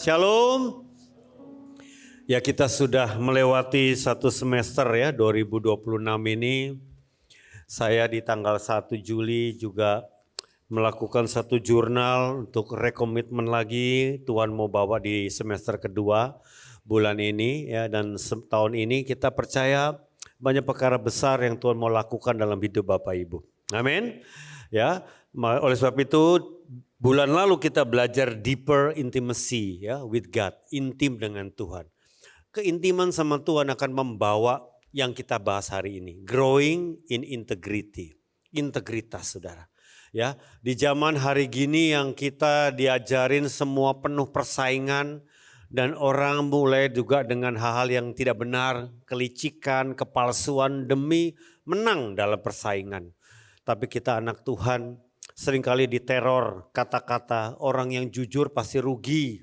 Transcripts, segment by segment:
Shalom. Ya, kita sudah melewati satu semester ya 2026 ini. Saya di tanggal 1 Juli juga melakukan satu jurnal untuk rekomitmen lagi. Tuhan mau bawa di semester kedua bulan ini ya, dan tahun ini kita percaya banyak perkara besar yang Tuhan mau lakukan dalam hidup Bapak Ibu. Amin. Ya, oleh sebab itu bulan lalu kita belajar deeper intimacy ya with God, intim dengan Tuhan. Keintiman sama Tuhan akan membawa yang kita bahas hari ini, growing in integrity, integritas saudara. Ya, di zaman hari gini yang kita diajarin semua penuh persaingan dan orang mulai juga dengan hal-hal yang tidak benar, kelicikan, kepalsuan demi menang dalam persaingan. Tapi kita anak Tuhan seringkali diteror kata-kata orang yang jujur pasti rugi.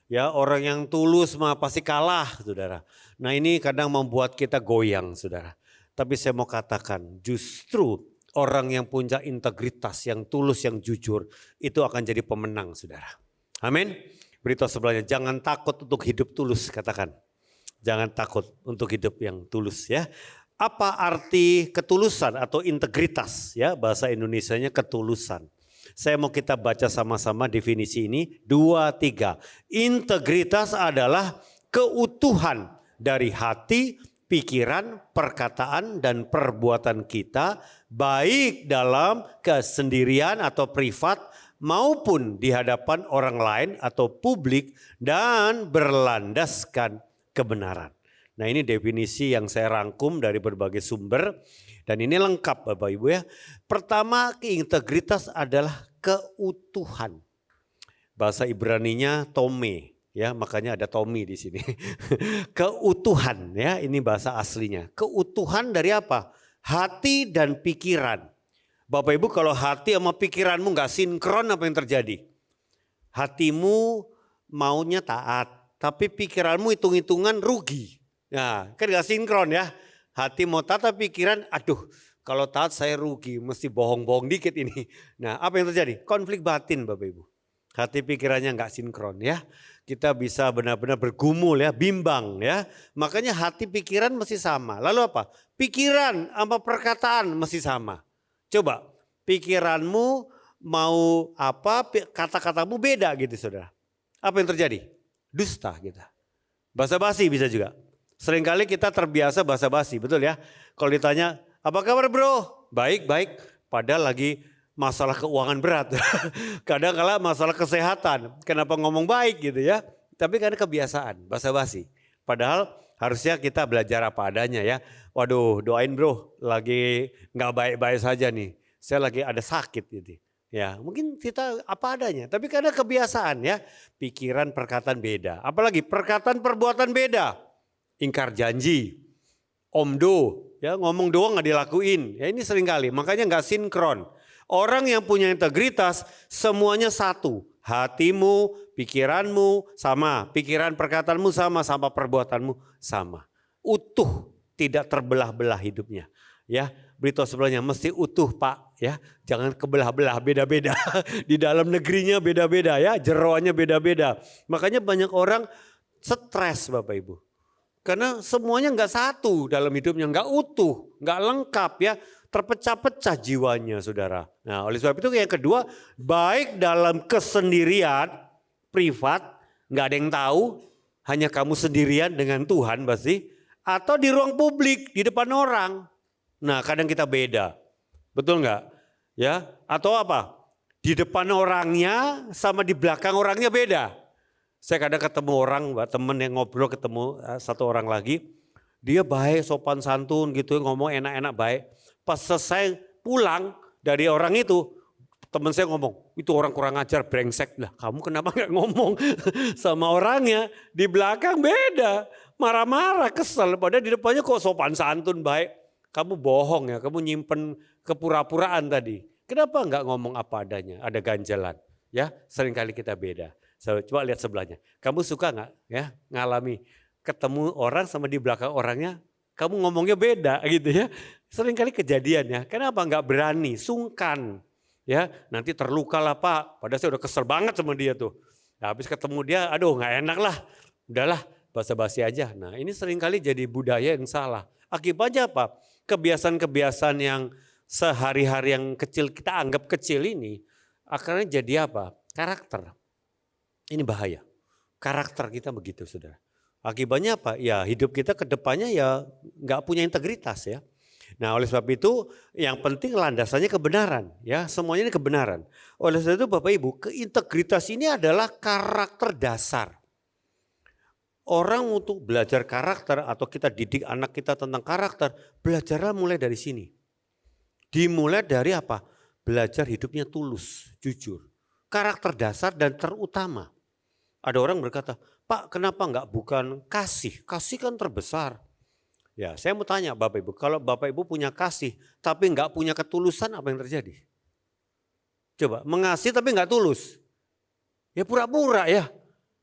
Ya, orang yang tulus mah pasti kalah, saudara. Nah, ini kadang membuat kita goyang, saudara. Tapi saya mau katakan, justru orang yang punya integritas, yang tulus, yang jujur, itu akan jadi pemenang, saudara. Amin. Beritahu sebelahnya, jangan takut untuk hidup tulus, katakan. Jangan takut untuk hidup yang tulus ya. Apa arti ketulusan atau integritas ya, bahasa Indonesianya ketulusan. Saya mau kita baca sama-sama definisi ini 2, 3. Integritas adalah keutuhan dari hati, pikiran, perkataan dan perbuatan kita baik dalam kesendirian atau privat maupun di hadapan orang lain atau publik dan berlandaskan kebenaran. Nah, ini definisi yang saya rangkum dari berbagai sumber dan ini lengkap Bapak Ibu ya. Pertama, integritas adalah keutuhan. Bahasa Ibraninya tome ya, makanya ada Tommy di sini. Keutuhan ya, ini bahasa aslinya. Keutuhan dari apa? Hati dan pikiran. Bapak Ibu, kalau hati sama pikiranmu nggak sinkron, apa yang terjadi? Hatimu maunya taat, tapi pikiranmu hitung-hitungan rugi. Nah, kan gak sinkron ya. Hati mau taat tapi pikiran, aduh kalau taat saya rugi, mesti bohong-bohong dikit ini. Nah, apa yang terjadi? Konflik batin Bapak Ibu. Hati pikirannya gak sinkron ya. Kita bisa benar-benar bergumul ya, bimbang ya. Makanya hati pikiran mesti sama. Lalu apa? Pikiran sama perkataan mesti sama. Coba, pikiranmu mau apa, kata-katamu beda gitu saudara. Apa yang terjadi? Dusta gitu. Basa-basi bisa juga. Seringkali kita terbiasa basa-basi, betul ya. Kalau ditanya, apa kabar bro? Baik, baik. Padahal lagi masalah keuangan berat. Kadang-kala masalah kesehatan. Kenapa ngomong baik gitu ya. Tapi karena kebiasaan, basa-basi. Padahal harusnya kita belajar apa adanya ya. Waduh, doain bro, lagi gak baik-baik saja nih. Saya lagi ada sakit gitu. Ya, mungkin kita apa adanya. Tapi karena kebiasaan ya, pikiran perkataan beda. Apalagi perkataan perbuatan beda. Ingkar janji, omdo, ya ngomong doang gak dilakuin. Ya ini sering kali, makanya gak sinkron. Orang yang punya integritas semuanya satu. Hatimu, pikiranmu sama, pikiran perkataanmu sama, sama perbuatanmu sama. Utuh, tidak terbelah-belah hidupnya. Ya, beritahu sebelahnya mesti utuh Pak, ya. Jangan kebelah-belah, beda-beda. Di dalam negerinya beda-beda ya, jeroannya beda-beda. Makanya banyak orang stres Bapak Ibu. Karena semuanya nggak satu dalam hidupnya, nggak utuh, nggak lengkap ya, terpecah-pecah jiwanya saudara. Nah oleh sebab itu yang kedua, baik dalam kesendirian, privat, nggak ada yang tahu, hanya kamu sendirian dengan Tuhan pasti, atau di ruang publik, di depan orang. Nah kadang kita beda, betul nggak? Ya, atau apa? Di depan orangnya sama di belakang orangnya beda. Saya kadang ketemu orang, temen yang ngobrol ketemu satu orang lagi. Dia baik, sopan santun gitu, ngomong enak-enak baik. Pas selesai pulang dari orang itu, temen saya ngomong, itu orang kurang ajar, brengsek. Lah kamu kenapa gak ngomong sama orangnya? Di belakang beda, marah-marah, kesel. Padahal di depannya kok sopan santun baik. Kamu bohong ya, kamu nyimpen kepura-puraan tadi. Kenapa gak ngomong apa adanya, ada ganjalan. Ya, seringkali kita beda. So, coba lihat sebelahnya. Kamu suka nggak ya ngalami ketemu orang sama di belakang orangnya, kamu ngomongnya beda gitu ya. Seringkali kejadian ya. Kenapa nggak berani, sungkan ya. Nanti terluka lah Pak. Padahal saya udah kesel banget sama dia tuh. Nah, habis ketemu dia, aduh nggak enak lah, udahlah basa-basi aja. Nah ini seringkali jadi budaya yang salah. Akibatnya apa? Kebiasaan-kebiasaan yang sehari-hari yang kecil kita anggap kecil ini, akhirnya jadi apa? Karakter. Ini bahaya. Karakter kita begitu, saudara. Akibatnya apa? Ya hidup kita ke depannya ya nggak punya integritas ya. Nah oleh sebab itu yang penting landasannya kebenaran ya, semuanya ini kebenaran. Oleh sebab itu Bapak Ibu, keintegritas ini adalah karakter dasar. Orang untuk belajar karakter atau kita didik anak kita tentang karakter, belajarlah mulai dari sini. Dimulai dari apa? Belajar hidupnya tulus, jujur. Karakter dasar dan terutama. Ada orang berkata, Pak kenapa enggak bukan kasih? Kasih kan terbesar. Ya saya mau tanya Bapak Ibu, kalau Bapak Ibu punya kasih tapi enggak punya ketulusan apa yang terjadi? Coba mengasihi tapi enggak tulus. Ya pura-pura ya.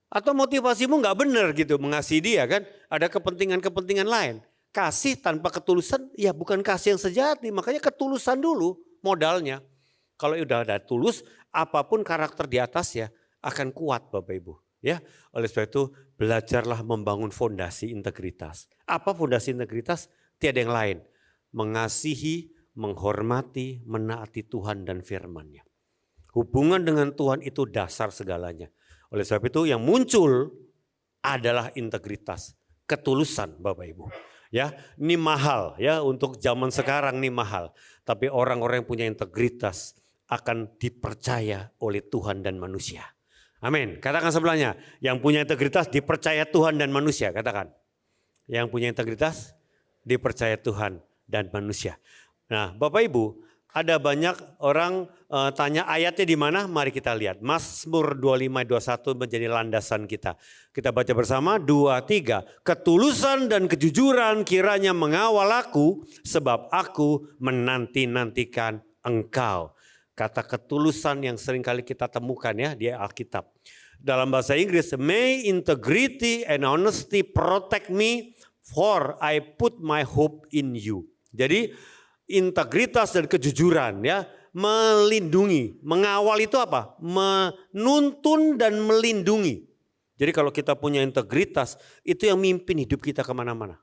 Atau motivasimu enggak benar gitu mengasihi dia kan. Ada kepentingan-kepentingan lain. Kasih tanpa ketulusan ya bukan kasih yang sejati. Makanya ketulusan dulu modalnya. Kalau udah ada tulus apapun karakter di atas ya akan kuat Bapak Ibu. Ya, oleh sebab itu belajarlah membangun fondasi integritas. Apa fondasi integritas? Tiada yang lain. Mengasihi, menghormati, menaati Tuhan dan firman-Nya. Hubungan dengan Tuhan itu dasar segalanya. Oleh sebab itu yang muncul adalah integritas, ketulusan Bapak Ibu. Ya, ini mahal ya untuk zaman sekarang ini mahal. Tapi orang-orang yang punya integritas akan dipercaya oleh Tuhan dan manusia. Amin. Katakan sebelahnya, yang punya integritas dipercaya Tuhan dan manusia. Katakan, yang punya integritas dipercaya Tuhan dan manusia. Nah Bapak Ibu, ada banyak orang tanya ayatnya di mana? Mari kita lihat. Mazmur 25-21 menjadi landasan kita. Kita baca bersama 2-3. Ketulusan dan kejujuran kiranya mengawal aku, sebab aku menanti-nantikan Engkau. Kata ketulusan yang seringkali kita temukan ya di Alkitab. Dalam bahasa Inggris, may integrity and honesty protect me, for I put my hope in you. Jadi integritas dan kejujuran ya melindungi, mengawal itu apa? Menuntun dan melindungi. Jadi kalau kita punya integritas itu yang mimpin hidup kita kemana-mana.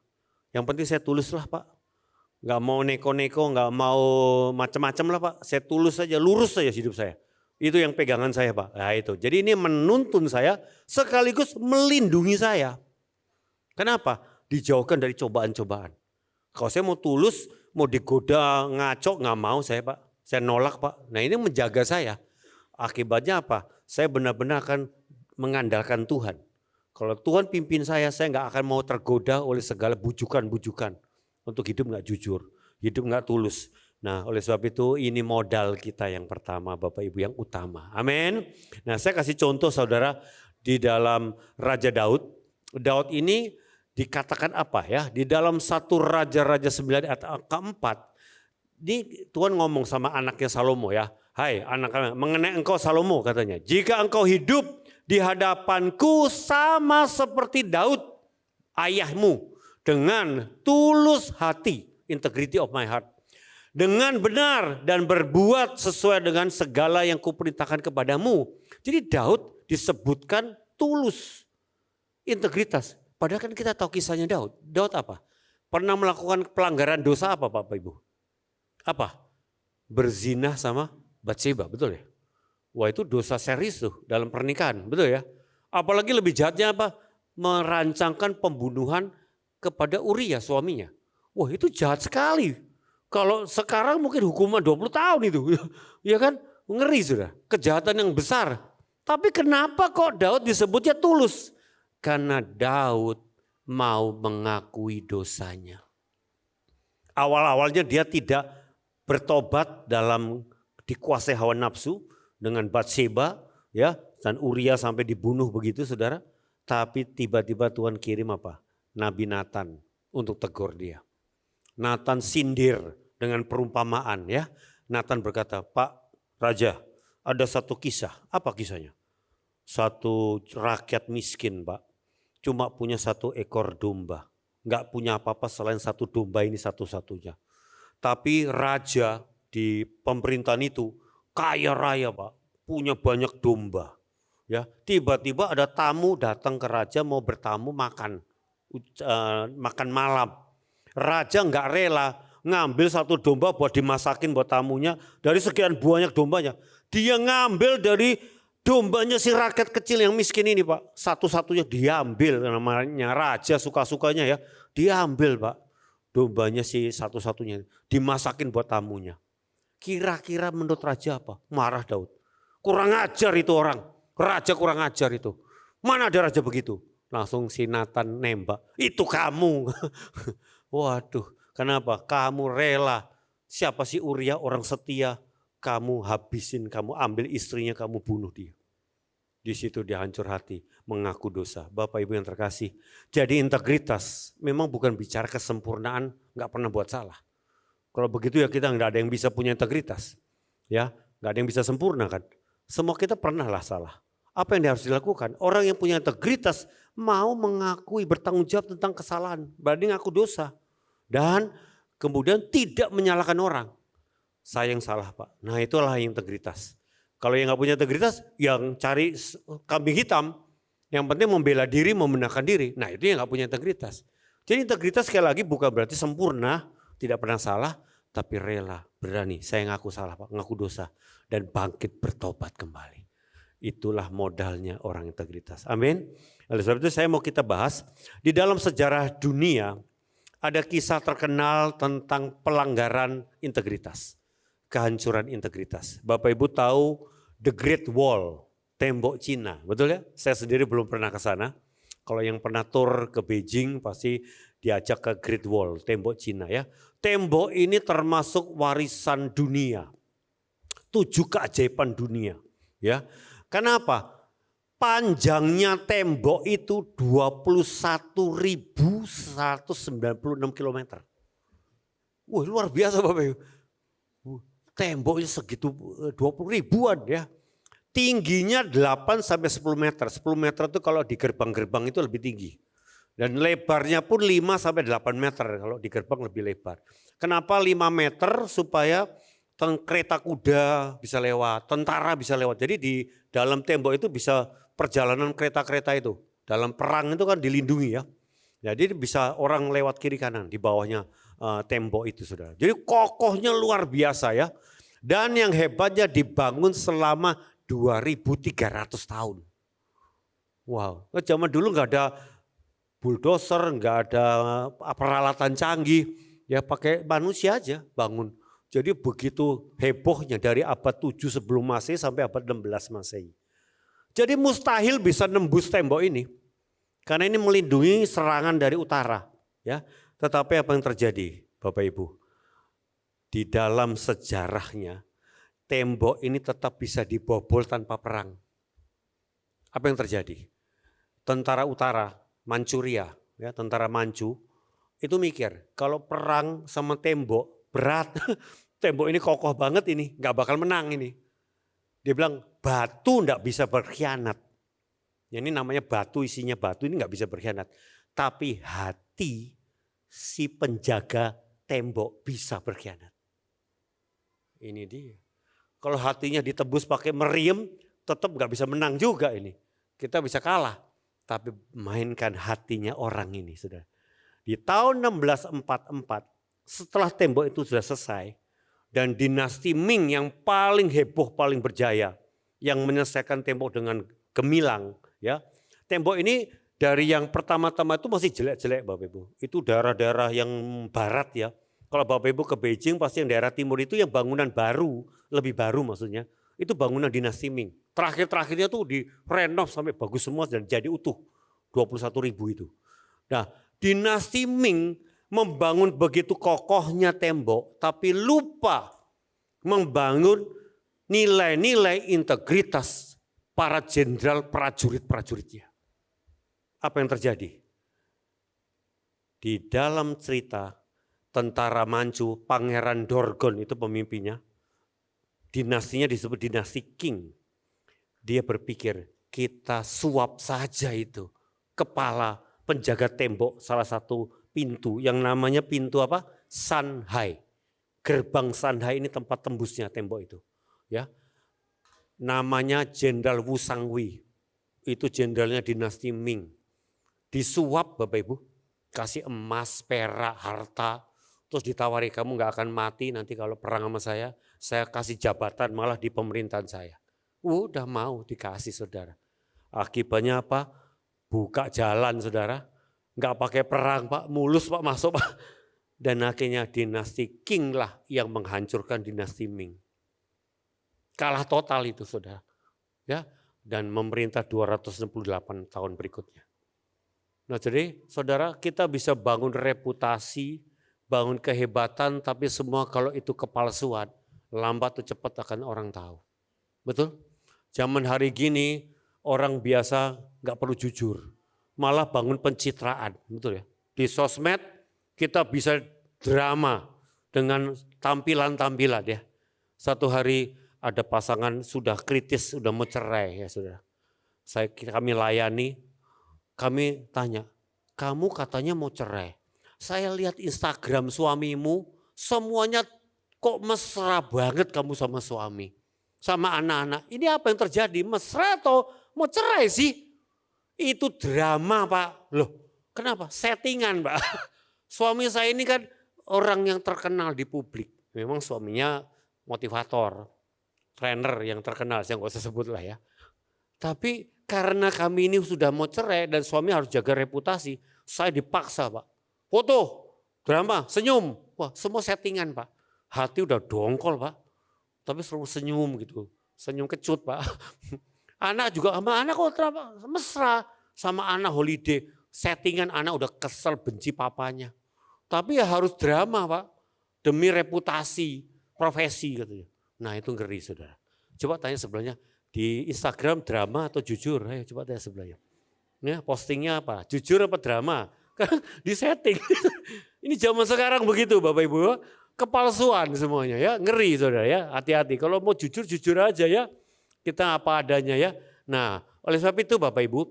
Yang penting saya tulus lah Pak. Gak mau neko-neko, gak mau macam-macam lah Pak. Saya tulus saja, lurus saja hidup saya. Itu yang pegangan saya Pak. Nah itu. Jadi ini menuntun saya sekaligus melindungi saya. Kenapa? Dijauhkan dari cobaan-cobaan. Kalau saya mau tulus, mau digoda, ngaco, gak mau saya Pak. Saya nolak Pak. Nah ini menjaga saya. Akibatnya apa? Saya benar-benar akan mengandalkan Tuhan. Kalau Tuhan pimpin saya gak akan mau tergoda oleh segala bujukan-bujukan. Untuk hidup gak jujur, hidup gak tulus. Nah oleh sebab itu ini modal kita yang pertama Bapak Ibu yang utama. Amin. Nah saya kasih contoh saudara di dalam Raja Daud. Daud ini dikatakan apa ya? Di dalam 1 Raja-Raja 9 ayat keempat. Tuhan ngomong sama anaknya Salomo ya. Hai anak-anak, mengenai engkau Salomo katanya. Jika engkau hidup di hadapanku sama seperti Daud ayahmu. Dengan tulus hati, integrity of my heart. Dengan benar dan berbuat sesuai dengan segala yang kuperintahkan kepadamu. Jadi Daud disebutkan tulus, integritas. Padahal kan kita tahu kisahnya Daud. Daud apa? Pernah melakukan pelanggaran dosa apa Bapak Ibu? Apa? Berzina sama Batseba, betul ya? Wah itu dosa serius tuh dalam pernikahan, betul ya? Apalagi lebih jahatnya apa? Merancangkan pembunuhan kepada Uria suaminya. Wah itu jahat sekali. Kalau sekarang mungkin hukuman 20 tahun itu. Ya kan? Ngeri sudah. Kejahatan yang besar. Tapi kenapa kok Daud disebutnya tulus? Karena Daud mau mengakui dosanya. Awal-awalnya dia tidak bertobat dalam dikuasai hawa nafsu dengan Batseba ya, dan Uria sampai dibunuh begitu saudara. Tapi tiba-tiba Tuhan kirim apa? Nabi Nathan untuk tegur dia. Nathan sindir dengan perumpamaan ya. Nathan berkata, Pak Raja ada satu kisah. Apa kisahnya? Satu rakyat miskin Pak. Cuma punya 1 ekor domba. Enggak punya apa-apa selain 1 domba ini satu-satunya. Tapi raja di pemerintahan itu kaya raya Pak. Punya banyak domba. Ya, tiba-tiba ada tamu datang ke raja mau bertamu makan malam. Raja nggak rela ngambil satu domba buat dimasakin buat tamunya dari sekian banyak dombanya. Dia ngambil dari dombanya si rakyat kecil yang miskin ini Pak. Satu-satunya diambil, namanya raja suka-sukanya ya. Diambil Pak, dombanya si satu-satunya dimasakin buat tamunya. Kira-kira menurut raja apa? Marah Daud. Kurang ajar itu orang. Raja kurang ajar itu. Mana ada raja begitu? Langsung si Nathan nembak. Itu kamu. Waduh, kenapa? Kamu rela. Siapa sih Uria orang setia? Kamu habisin, kamu ambil istrinya, kamu bunuh dia. Di situ dia hancur hati, mengaku dosa. Bapak Ibu yang terkasih. Jadi integritas memang bukan bicara kesempurnaan, nggak pernah buat salah. Kalau begitu ya kita nggak ada yang bisa punya integritas. Ya, nggak ada yang bisa sempurna kan. Semua kita pernah lah salah. Apa yang harus dilakukan? Orang yang punya integritas mau mengakui bertanggung jawab tentang kesalahan, berarti ngaku dosa. Dan kemudian tidak menyalahkan orang. Saya yang salah Pak. Nah itulah integritas. Kalau yang nggak punya integritas, yang cari kambing hitam, yang penting membela diri, membenarkan diri. Nah itu yang nggak punya integritas. Jadi integritas sekali lagi bukan berarti sempurna, tidak pernah salah, tapi rela, berani. Saya ngaku salah Pak, ngaku dosa. Dan bangkit bertobat kembali. Itulah modalnya orang integritas. Amin. Oleh sebab itu saya mau kita bahas, di dalam sejarah dunia ada kisah terkenal tentang pelanggaran integritas. Kehancuran integritas. Bapak Ibu tahu The Great Wall, tembok Cina, betul ya? Saya sendiri belum pernah ke sana. Kalau yang pernah tur ke Beijing pasti diajak ke Great Wall, tembok Cina ya. Tembok ini termasuk warisan dunia. 7 keajaiban dunia. Ya, kenapa? Panjangnya tembok itu 21.196 km. Wah luar biasa Bapak Ibu. Temboknya segitu 20 ribuan ya. Tingginya 8 sampai 10 meter. 10 meter itu kalau di gerbang-gerbang itu lebih tinggi. Dan lebarnya pun 5 sampai 8 meter kalau di gerbang lebih lebar. Kenapa 5 meter? Supaya kereta kuda bisa lewat, tentara bisa lewat. Jadi di dalam tembok itu bisa perjalanan kereta-kereta itu. Dalam perang itu kan dilindungi ya. Jadi bisa orang lewat kiri kanan di bawahnya tembok itu saudara. Jadi kokohnya luar biasa ya. Dan yang hebatnya dibangun selama 2.300 tahun. Wow, zaman dulu nggak ada bulldozer, nggak ada peralatan canggih. Ya pakai manusia aja bangun. Jadi begitu hebohnya dari abad 7 sebelum Masehi sampai abad 16 Masehi. Jadi mustahil bisa nembus tembok ini. Karena ini melindungi serangan dari utara. Ya. Tetapi apa yang terjadi Bapak Ibu? Di dalam sejarahnya tembok ini tetap bisa dibobol tanpa perang. Apa yang terjadi? Tentara utara, Manchuria, ya, tentara Manchu, itu mikir kalau perang sama tembok berat, tembok ini kokoh banget ini, gak bakal menang ini. Dia bilang batu gak bisa berkhianat. Ya, ini namanya batu, isinya batu ini gak bisa berkhianat. Tapi hati si penjaga tembok bisa berkhianat. Ini dia. Kalau hatinya ditebus pakai meriam, tetap gak bisa menang juga ini. Kita bisa kalah. Tapi mainkan hatinya orang ini, saudara. Di tahun 1644, setelah tembok itu sudah selesai, dan dinasti Ming yang paling heboh, paling berjaya, yang menyelesaikan tembok dengan gemilang, ya. Tembok ini dari yang pertama-tama itu masih jelek-jelek Bapak Ibu. Itu daerah-daerah yang barat ya. Kalau Bapak Ibu ke Beijing pasti yang daerah timur itu yang bangunan baru, lebih baru maksudnya. Itu bangunan dinasti Ming. Terakhir-terakhirnya tuh direnov sampai bagus semua dan jadi utuh. 21.000 itu. Nah, dinasti Ming membangun begitu kokohnya tembok, tapi lupa membangun nilai-nilai integritas para jenderal prajurit-prajuritnya. Apa yang terjadi? Di dalam cerita tentara Manchu, Pangeran Dorgon itu pemimpinnya, dinastinya disebut dinasti Qing. Dia berpikir kita suap saja itu kepala penjaga tembok salah satu pintu yang namanya pintu apa? Sanhai. Gerbang Sanhai ini tempat tembusnya tembok itu. Ya. Namanya Jenderal Wu Sangui. itu jenderalnya dinasti Ming. Disuap Bapak Ibu, kasih emas, perak, harta, terus ditawari kamu nggak akan mati nanti kalau perang sama saya kasih jabatan malah di pemerintahan saya. Udah mau dikasih saudara. Akibatnya apa? Buka jalan saudara, nggak pakai perang Pak, mulus Pak masuk Pak. Dan akhirnya dinasti Qing lah yang menghancurkan dinasti Ming. Kalah total itu saudara. Ya, dan memerintah 268 tahun berikutnya. Nah jadi saudara kita bisa bangun reputasi, bangun kehebatan tapi semua kalau itu kepalsuan, lambat atau cepat akan orang tahu. Betul? Zaman hari gini orang biasa nggak perlu jujur, malah bangun pencitraan, betul ya? Di sosmed kita bisa drama dengan tampilan-tampilan ya. Satu hari ada pasangan sudah kritis, sudah mau cerai ya saudara. Kami layani, kami tanya, kamu katanya mau cerai. Saya lihat Instagram suamimu, semuanya kok mesra banget kamu sama suami. Sama anak-anak, ini apa yang terjadi? Mesra atau mau cerai sih? Itu drama Pak. Loh kenapa? Settingan Pak. Suami saya ini kan orang yang terkenal di publik. Memang suaminya motivator, trainer yang terkenal, saya nggak usah sebut lah ya. Tapi karena kami ini sudah mau cerai dan suami harus jaga reputasi, saya dipaksa Pak. Foto, drama, senyum. Wah semua settingan Pak. Hati udah dongkol Pak. Tapi selalu senyum gitu. Senyum kecut Pak. Anak juga sama anak kok mesra. Sama anak holiday. Settingan anak udah kesel benci papanya. Tapi ya harus drama Pak. Demi reputasi, profesi katanya. Nah itu ngeri saudara. Coba tanya sebelahnya. Di Instagram drama atau jujur? Ayo coba tanya sebelahnya. Ya, postingnya apa? Jujur apa drama? Di setting. Ini zaman sekarang begitu Bapak Ibu. Kepalsuan semuanya ya. Ngeri saudara ya. Hati-hati. Kalau mau jujur, jujur aja ya. Kita apa adanya ya. Nah oleh sebab itu Bapak Ibu.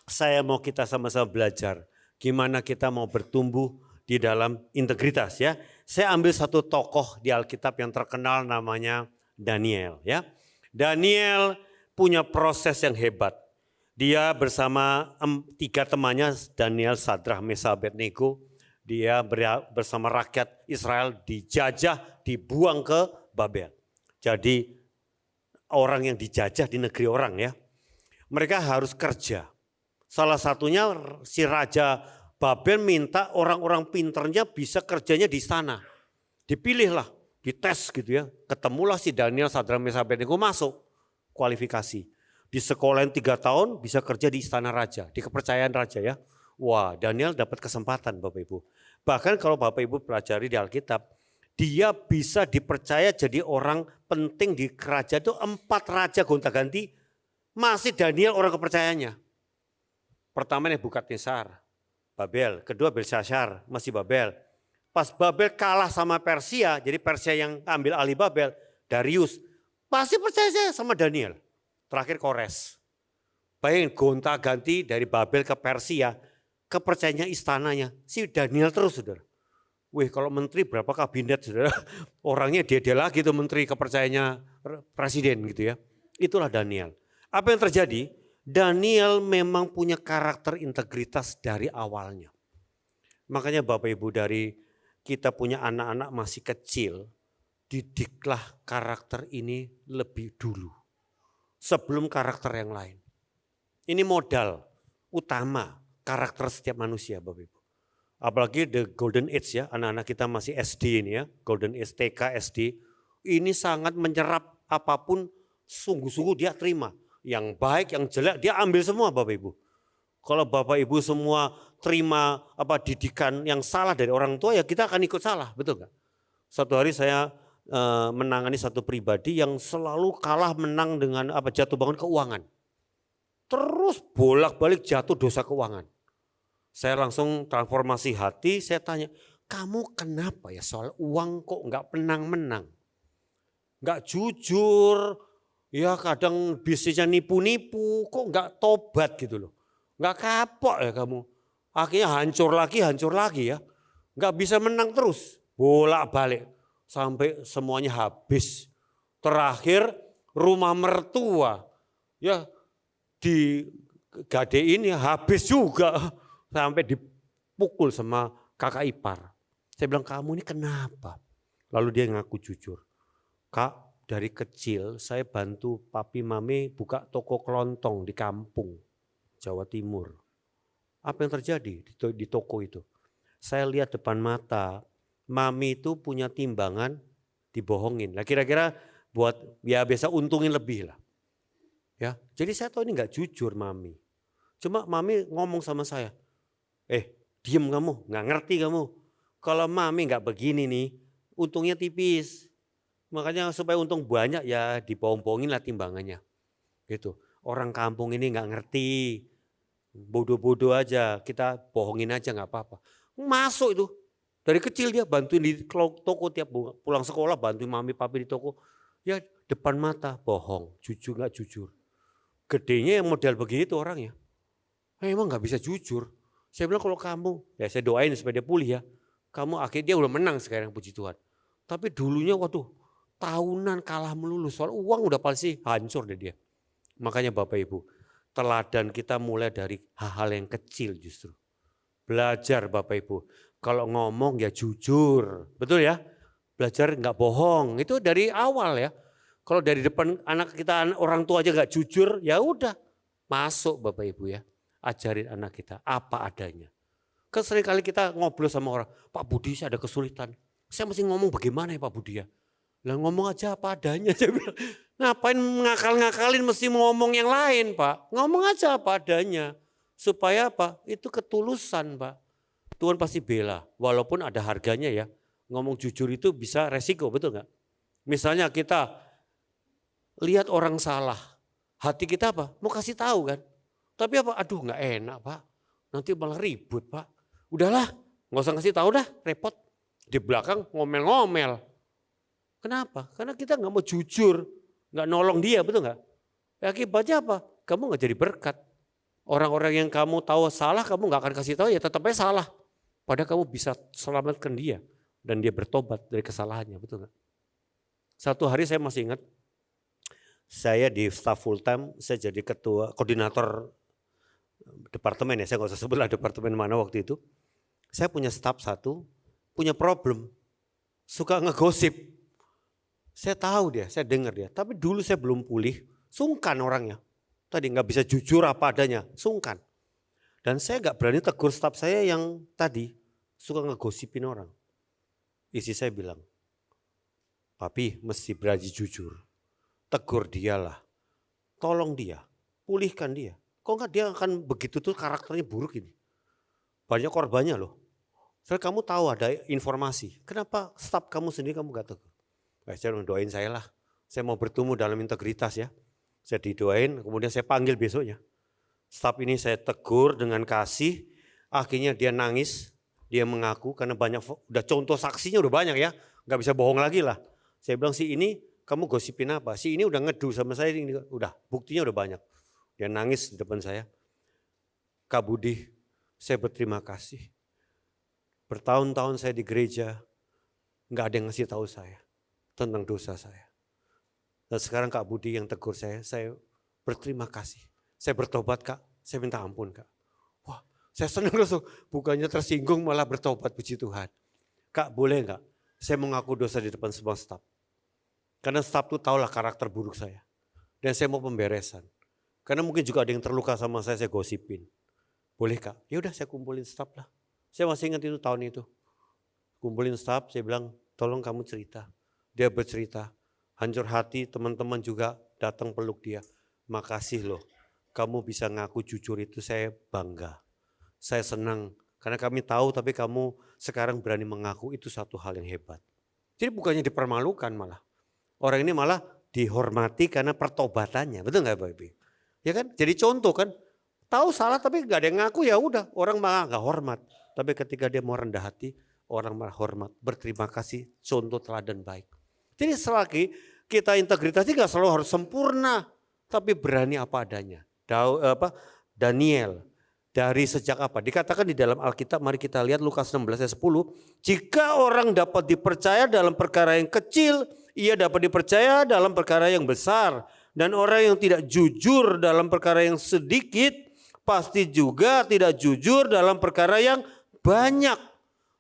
Saya mau kita sama-sama belajar. Gimana kita mau bertumbuh di dalam integritas ya. Saya ambil satu tokoh di Alkitab yang terkenal namanya Daniel ya. Daniel punya proses yang hebat. Dia bersama 3 temannya, Daniel, Sadrah, Mesah, Abednego. Dia bersama rakyat Israel dijajah, dibuang ke Babel. Jadi orang yang dijajah di negeri orang ya. Mereka harus kerja. Salah satunya si Raja Babel minta orang-orang pinternya bisa kerjanya di istana. Dipilihlah. Dites gitu ya, ketemulah si Daniel, Sadrah, Mesah, Abednego masuk kualifikasi. Di sekolah 3 tahun bisa kerja di istana raja, di kepercayaan raja ya. Wah Daniel dapat kesempatan Bapak Ibu. Bahkan kalau Bapak Ibu pelajari di Alkitab, dia bisa dipercaya jadi orang penting di kerajaan itu 4 raja gonta-ganti, masih Daniel orang kepercayaannya. Pertama Nebukadnezar, Babel, kedua Belshazzar, masih Babel. Pas Babel kalah sama Persia, jadi Persia yang ambil alih Babel, Darius, pasti percaya sama Daniel. Terakhir Kores. Bayangin gonta ganti dari Babel ke Persia, kepercayaannya istananya, si Daniel terus saudara. Wih kalau menteri berapa kabinet saudara, orangnya dia lagi tuh menteri kepercayaannya presiden gitu ya. Itulah Daniel. Apa yang terjadi? Daniel memang punya karakter integritas dari awalnya. Makanya Bapak Ibu dari kita punya anak-anak masih kecil, didiklah karakter ini lebih dulu. Sebelum karakter yang lain. Ini modal utama karakter setiap manusia Bapak Ibu. Apalagi the golden age ya, anak-anak kita masih SD ini ya, golden age TK, SD. Ini sangat menyerap apapun sungguh-sungguh dia terima. Yang baik, yang jelek dia ambil semua Bapak Ibu. Kalau Bapak Ibu semua terima didikan yang salah dari orang tua ya kita akan ikut salah, betul nggak? Satu hari saya menangani satu pribadi yang selalu kalah menang dengan jatuh bangun keuangan. Terus bolak-balik jatuh dosa keuangan. Saya langsung transformasi hati, saya tanya, kamu kenapa ya soal uang kok nggak menang-menang? Nggak jujur, ya kadang bisnisnya nipu-nipu, kok nggak tobat gitu loh. Nggak kapok ya kamu. Akhirnya hancur lagi ya. Nggak bisa menang terus. Bolak-balik. Sampai semuanya habis. Terakhir rumah mertua. Ya Gade ini habis juga sampai dipukul sama kakak ipar. Saya bilang, kamu ini kenapa? Lalu dia ngaku jujur. Kak, dari kecil saya bantu papi mami buka toko kelontong di kampung Jawa Timur. Apa yang terjadi di toko itu? Saya lihat depan mata, mami itu punya timbangan dibohongin. Nah kira-kira buat ya biasa untungin lebih lah. Ya, jadi saya tahu ini nggak jujur mami. Cuma mami ngomong sama saya, diem kamu, nggak ngerti kamu. Kalau mami nggak begini nih, untungnya tipis. Makanya supaya untung banyak ya dibohong-bohongin lah timbangannya. Gitu. Orang kampung ini nggak ngerti, bodoh-bodoh aja, kita bohongin aja nggak apa-apa. Masuk itu, dari kecil dia bantuin di toko tiap pulang sekolah, bantuin mami papi di toko. Ya depan mata bohong, jujur nggak jujur. Gedenya yang model begitu orangnya. Emang nggak bisa jujur. Saya bilang kalau kamu, ya saya doain supaya dia pulih ya. Kamu akhirnya dia udah menang sekarang puji Tuhan. Tapi dulunya waduh tahunan kalah melulu soal uang udah pasti hancur deh dia. Makanya Bapak Ibu teladan kita mulai dari hal-hal yang kecil justru. Belajar Bapak Ibu. Kalau ngomong ya jujur. Betul ya? Belajar nggak bohong. Itu dari awal ya. Kalau dari depan anak kita orang tua aja nggak jujur ya udah. Masuk Bapak Ibu ya. Ajarin anak kita apa adanya. Kan seringkali kita ngobrol sama orang, Pak Budi saya ada kesulitan. Saya mesti ngomong bagaimana ya Pak Budi ya? Lah ngomong aja apa adanya. Saya bilang, ngapain ngakal-ngakalin mesti ngomong yang lain Pak. Ngomong aja apa adanya. Supaya apa? Itu ketulusan Pak. Tuhan pasti bela. Walaupun ada harganya ya. Ngomong jujur itu bisa resiko, betul gak? Misalnya kita lihat orang salah. Hati kita apa? Mau kasih tahu kan? Tapi apa? Aduh gak enak Pak. Nanti malah ribut Pak. Udahlah gak usah ngasih tahu dah, repot. Di belakang ngomel-ngomel. Kenapa? Karena kita gak mau jujur. Gak nolong dia, betul gak? Ya, akibatnya apa? Kamu gak jadi berkat. Orang-orang yang kamu tahu salah, kamu gak akan kasih tahu ya tetap aja salah. Padahal kamu bisa selamatkan dia. Dan dia bertobat dari kesalahannya, betul gak? Satu hari saya masih ingat. Saya di staff full time, saya jadi ketua, koordinator departemen ya, saya nggak usah sebut lah departemen mana waktu itu. Saya punya staff satu, punya problem, suka ngegosip. Saya tahu dia, saya dengar dia, tapi dulu saya belum pulih, sungkan orangnya. Tadi nggak bisa jujur apa adanya, sungkan. Dan saya nggak berani tegur staff saya yang tadi suka ngegosipin orang. Isi saya bilang, Papi mesti berani jujur, tegur dialah, tolong dia, pulihkan dia. Kok enggak dia akan begitu tuh karakternya buruk ini. Banyak korbannya loh. Soalnya kamu tahu ada informasi, kenapa staf kamu sendiri kamu gak tegur. Saya doain saya lah, saya mau bertumbuh dalam integritas ya. Saya didoain, kemudian saya panggil besoknya. Staf ini saya tegur dengan kasih, akhirnya dia nangis, dia mengaku karena banyak, udah contoh saksinya udah banyak ya, gak bisa bohong lagi lah. Saya bilang si ini kamu gosipin apa, si ini udah ngedu sama saya, ini udah buktinya udah banyak. Dia nangis di depan saya. Kak Budi, saya berterima kasih. Bertahun-tahun saya di gereja, nggak ada yang ngasih tahu saya tentang dosa saya. Dan sekarang Kak Budi yang tegur saya berterima kasih. Saya bertobat Kak, saya minta ampun Kak. Wah, saya senang langsung, bukannya tersinggung malah bertobat, puji Tuhan. Kak boleh nggak? Saya mengaku dosa di depan semua staf. Karena staf itu tahulah karakter buruk saya. Dan saya mau pemberesan. Karena mungkin juga ada yang terluka sama saya gosipin. Boleh Kak? Ya udah saya kumpulin staf lah. Saya masih ingat itu tahun itu. Kumpulin staf, saya bilang tolong kamu cerita. Dia bercerita. Hancur hati, teman-teman juga datang peluk dia. Makasih loh, kamu bisa ngaku jujur itu, saya bangga. Saya senang karena kami tahu tapi kamu sekarang berani mengaku, itu satu hal yang hebat. Jadi bukannya dipermalukan malah. Orang ini malah dihormati karena pertobatannya, betul nggak Bapak Ibu? Ya kan? Jadi contoh kan, tahu salah tapi nggak ada yang ngaku ya udah, orang malah nggak hormat. Tapi ketika dia mau rendah hati, orang malah hormat, berterima kasih, contoh teladan baik. Jadi selagi kita integritas nggak selalu harus sempurna, tapi berani apa adanya. Daniel dari sejak apa? Dikatakan di dalam Alkitab, mari kita lihat Lukas 16 ayat 10. Jika orang dapat dipercaya dalam perkara yang kecil, ia dapat dipercaya dalam perkara yang besar. Dan orang yang tidak jujur dalam perkara yang sedikit, pasti juga tidak jujur dalam perkara yang banyak.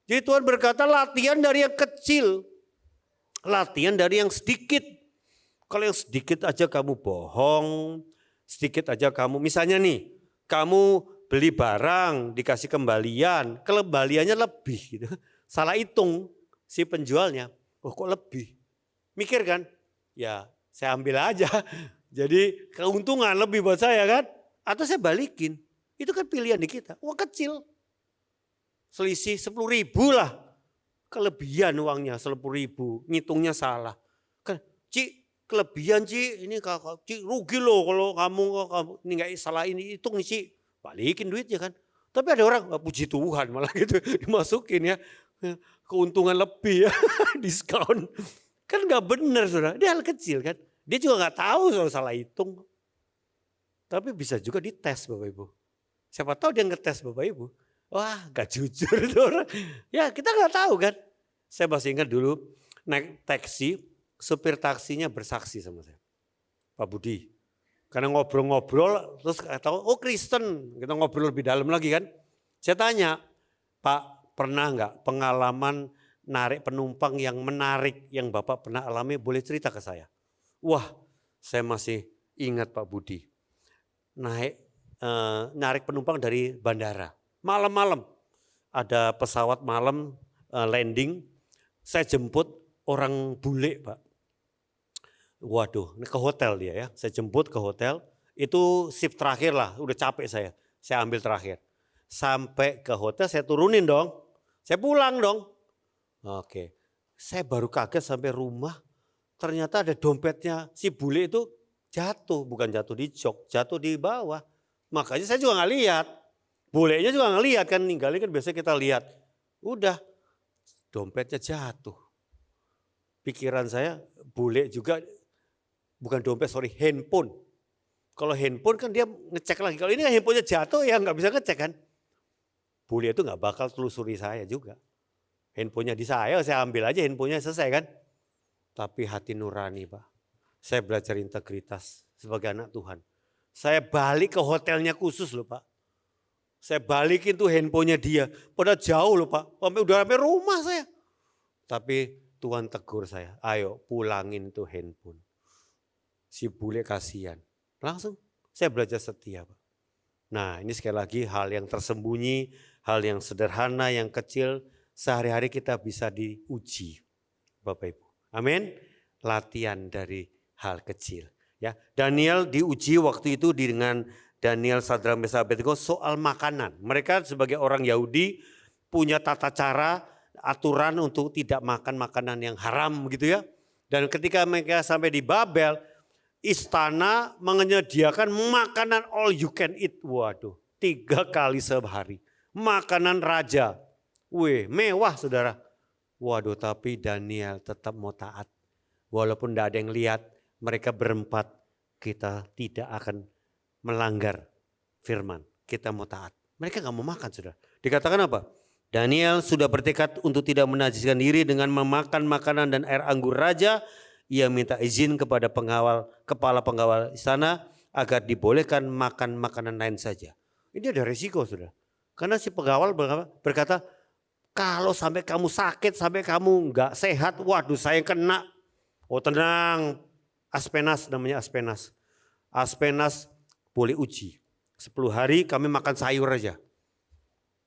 Jadi Tuhan berkata latihan dari yang kecil, latihan dari yang sedikit. Kalau yang sedikit aja kamu bohong, sedikit aja kamu, misalnya nih, kamu beli barang dikasih kembalian, kembaliannya lebih gitu. Salah hitung si penjualnya, oh kok lebih? Mikir kan? Ya saya ambil aja. Jadi keuntungan lebih buat saya kan? Atau saya balikin. Itu kan pilihan di kita. Uang kecil. Selisih 10.000 lah. Kelebihan uangnya 10.000. Ngitungnya salah. Kan, Ci kelebihan Ci. Ini kakak Ci rugi loh kalau kamu ini gak salah ini hitung nih Ci. Balikin duitnya kan. Tapi ada orang puji Tuhan malah gitu dimasukin ya. Keuntungan lebih ya. Diskon. Kan gak benar saudara. Dia hal kecil kan. Dia juga gak tahu soal salah hitung. Tapi bisa juga dites Bapak Ibu. Siapa tahu dia ngetes Bapak Ibu. Wah gak jujur itu orang. Ya kita gak tahu kan. Saya masih ingat dulu naik taksi. Supir taksinya bersaksi sama saya. Pak Budi. Karena ngobrol-ngobrol terus tahu oh Kristen. Kita ngobrol lebih dalam lagi kan. Saya tanya Pak pernah gak pengalaman narik penumpang yang menarik. Yang Bapak pernah alami boleh cerita ke saya. Wah saya masih ingat Pak Budi. Narik penumpang dari bandara. Malam-malam ada pesawat malam landing. Saya jemput orang bule Pak. Waduh ini ke hotel dia ya. Saya jemput ke hotel. Itu shift terakhir lah. Udah capek saya. Saya ambil terakhir. Sampai ke hotel saya turunin dong. Saya pulang dong. Oke. Saya baru kaget sampai rumah. Ternyata ada dompetnya si bule itu jatuh. Bukan jatuh di jok. Jatuh di bawah. Makanya saya juga gak lihat. Bulenya juga gak lihat kan. Ninggalin kan biasanya kita lihat. Udah dompetnya jatuh. Pikiran saya bule juga. Bukan dompet sorry handphone. Kalau handphone kan dia ngecek lagi. Kalau ini handphonenya jatuh ya gak bisa ngecek kan. Bule itu gak bakal telusuri saya juga. Handphonenya di saya ambil aja handphonenya selesai kan. Tapi hati nurani Pak. Saya belajar integritas sebagai anak Tuhan. Saya balik ke hotelnya khusus loh Pak. Saya balikin tuh handphonenya dia. Padahal jauh loh Pak. Udah sampai rumah saya. Tapi Tuhan tegur saya. Ayo pulangin tuh handphone. Si bule kasihan. Langsung saya belajar setia Pak. Nah ini sekali lagi hal yang tersembunyi. Hal yang sederhana, yang kecil. Sehari-hari kita bisa diuji. Bapak Ibu. Amin. Latihan dari hal kecil. Ya, Daniel diuji waktu itu dengan Daniel, Sadrak, Mesak, Abednego soal makanan. Mereka sebagai orang Yahudi punya tata cara, aturan untuk tidak makan makanan yang haram gitu ya. Dan ketika mereka sampai di Babel, istana menyediakan makanan all you can eat. Waduh, 3 kali sehari. Makanan raja. Wih, mewah saudara. Waduh, tapi Daniel tetap mau taat. Walaupun tidak ada yang lihat, mereka berempat, kita tidak akan melanggar firman. Kita mau taat. Mereka gak mau makan sudah. Dikatakan apa? Daniel sudah bertekad untuk tidak menajiskan diri dengan memakan makanan dan air anggur raja. Ia minta izin kepada kepala pengawal istana agar dibolehkan makan makanan lain saja. Ini ada resiko sudah. Karena si pengawal berkata, kalau sampai kamu sakit, sampai kamu nggak sehat, waduh saya kena. Oh tenang, Aspenas namanya Aspenas. Aspenas boleh uji. 10 hari kami makan sayur aja.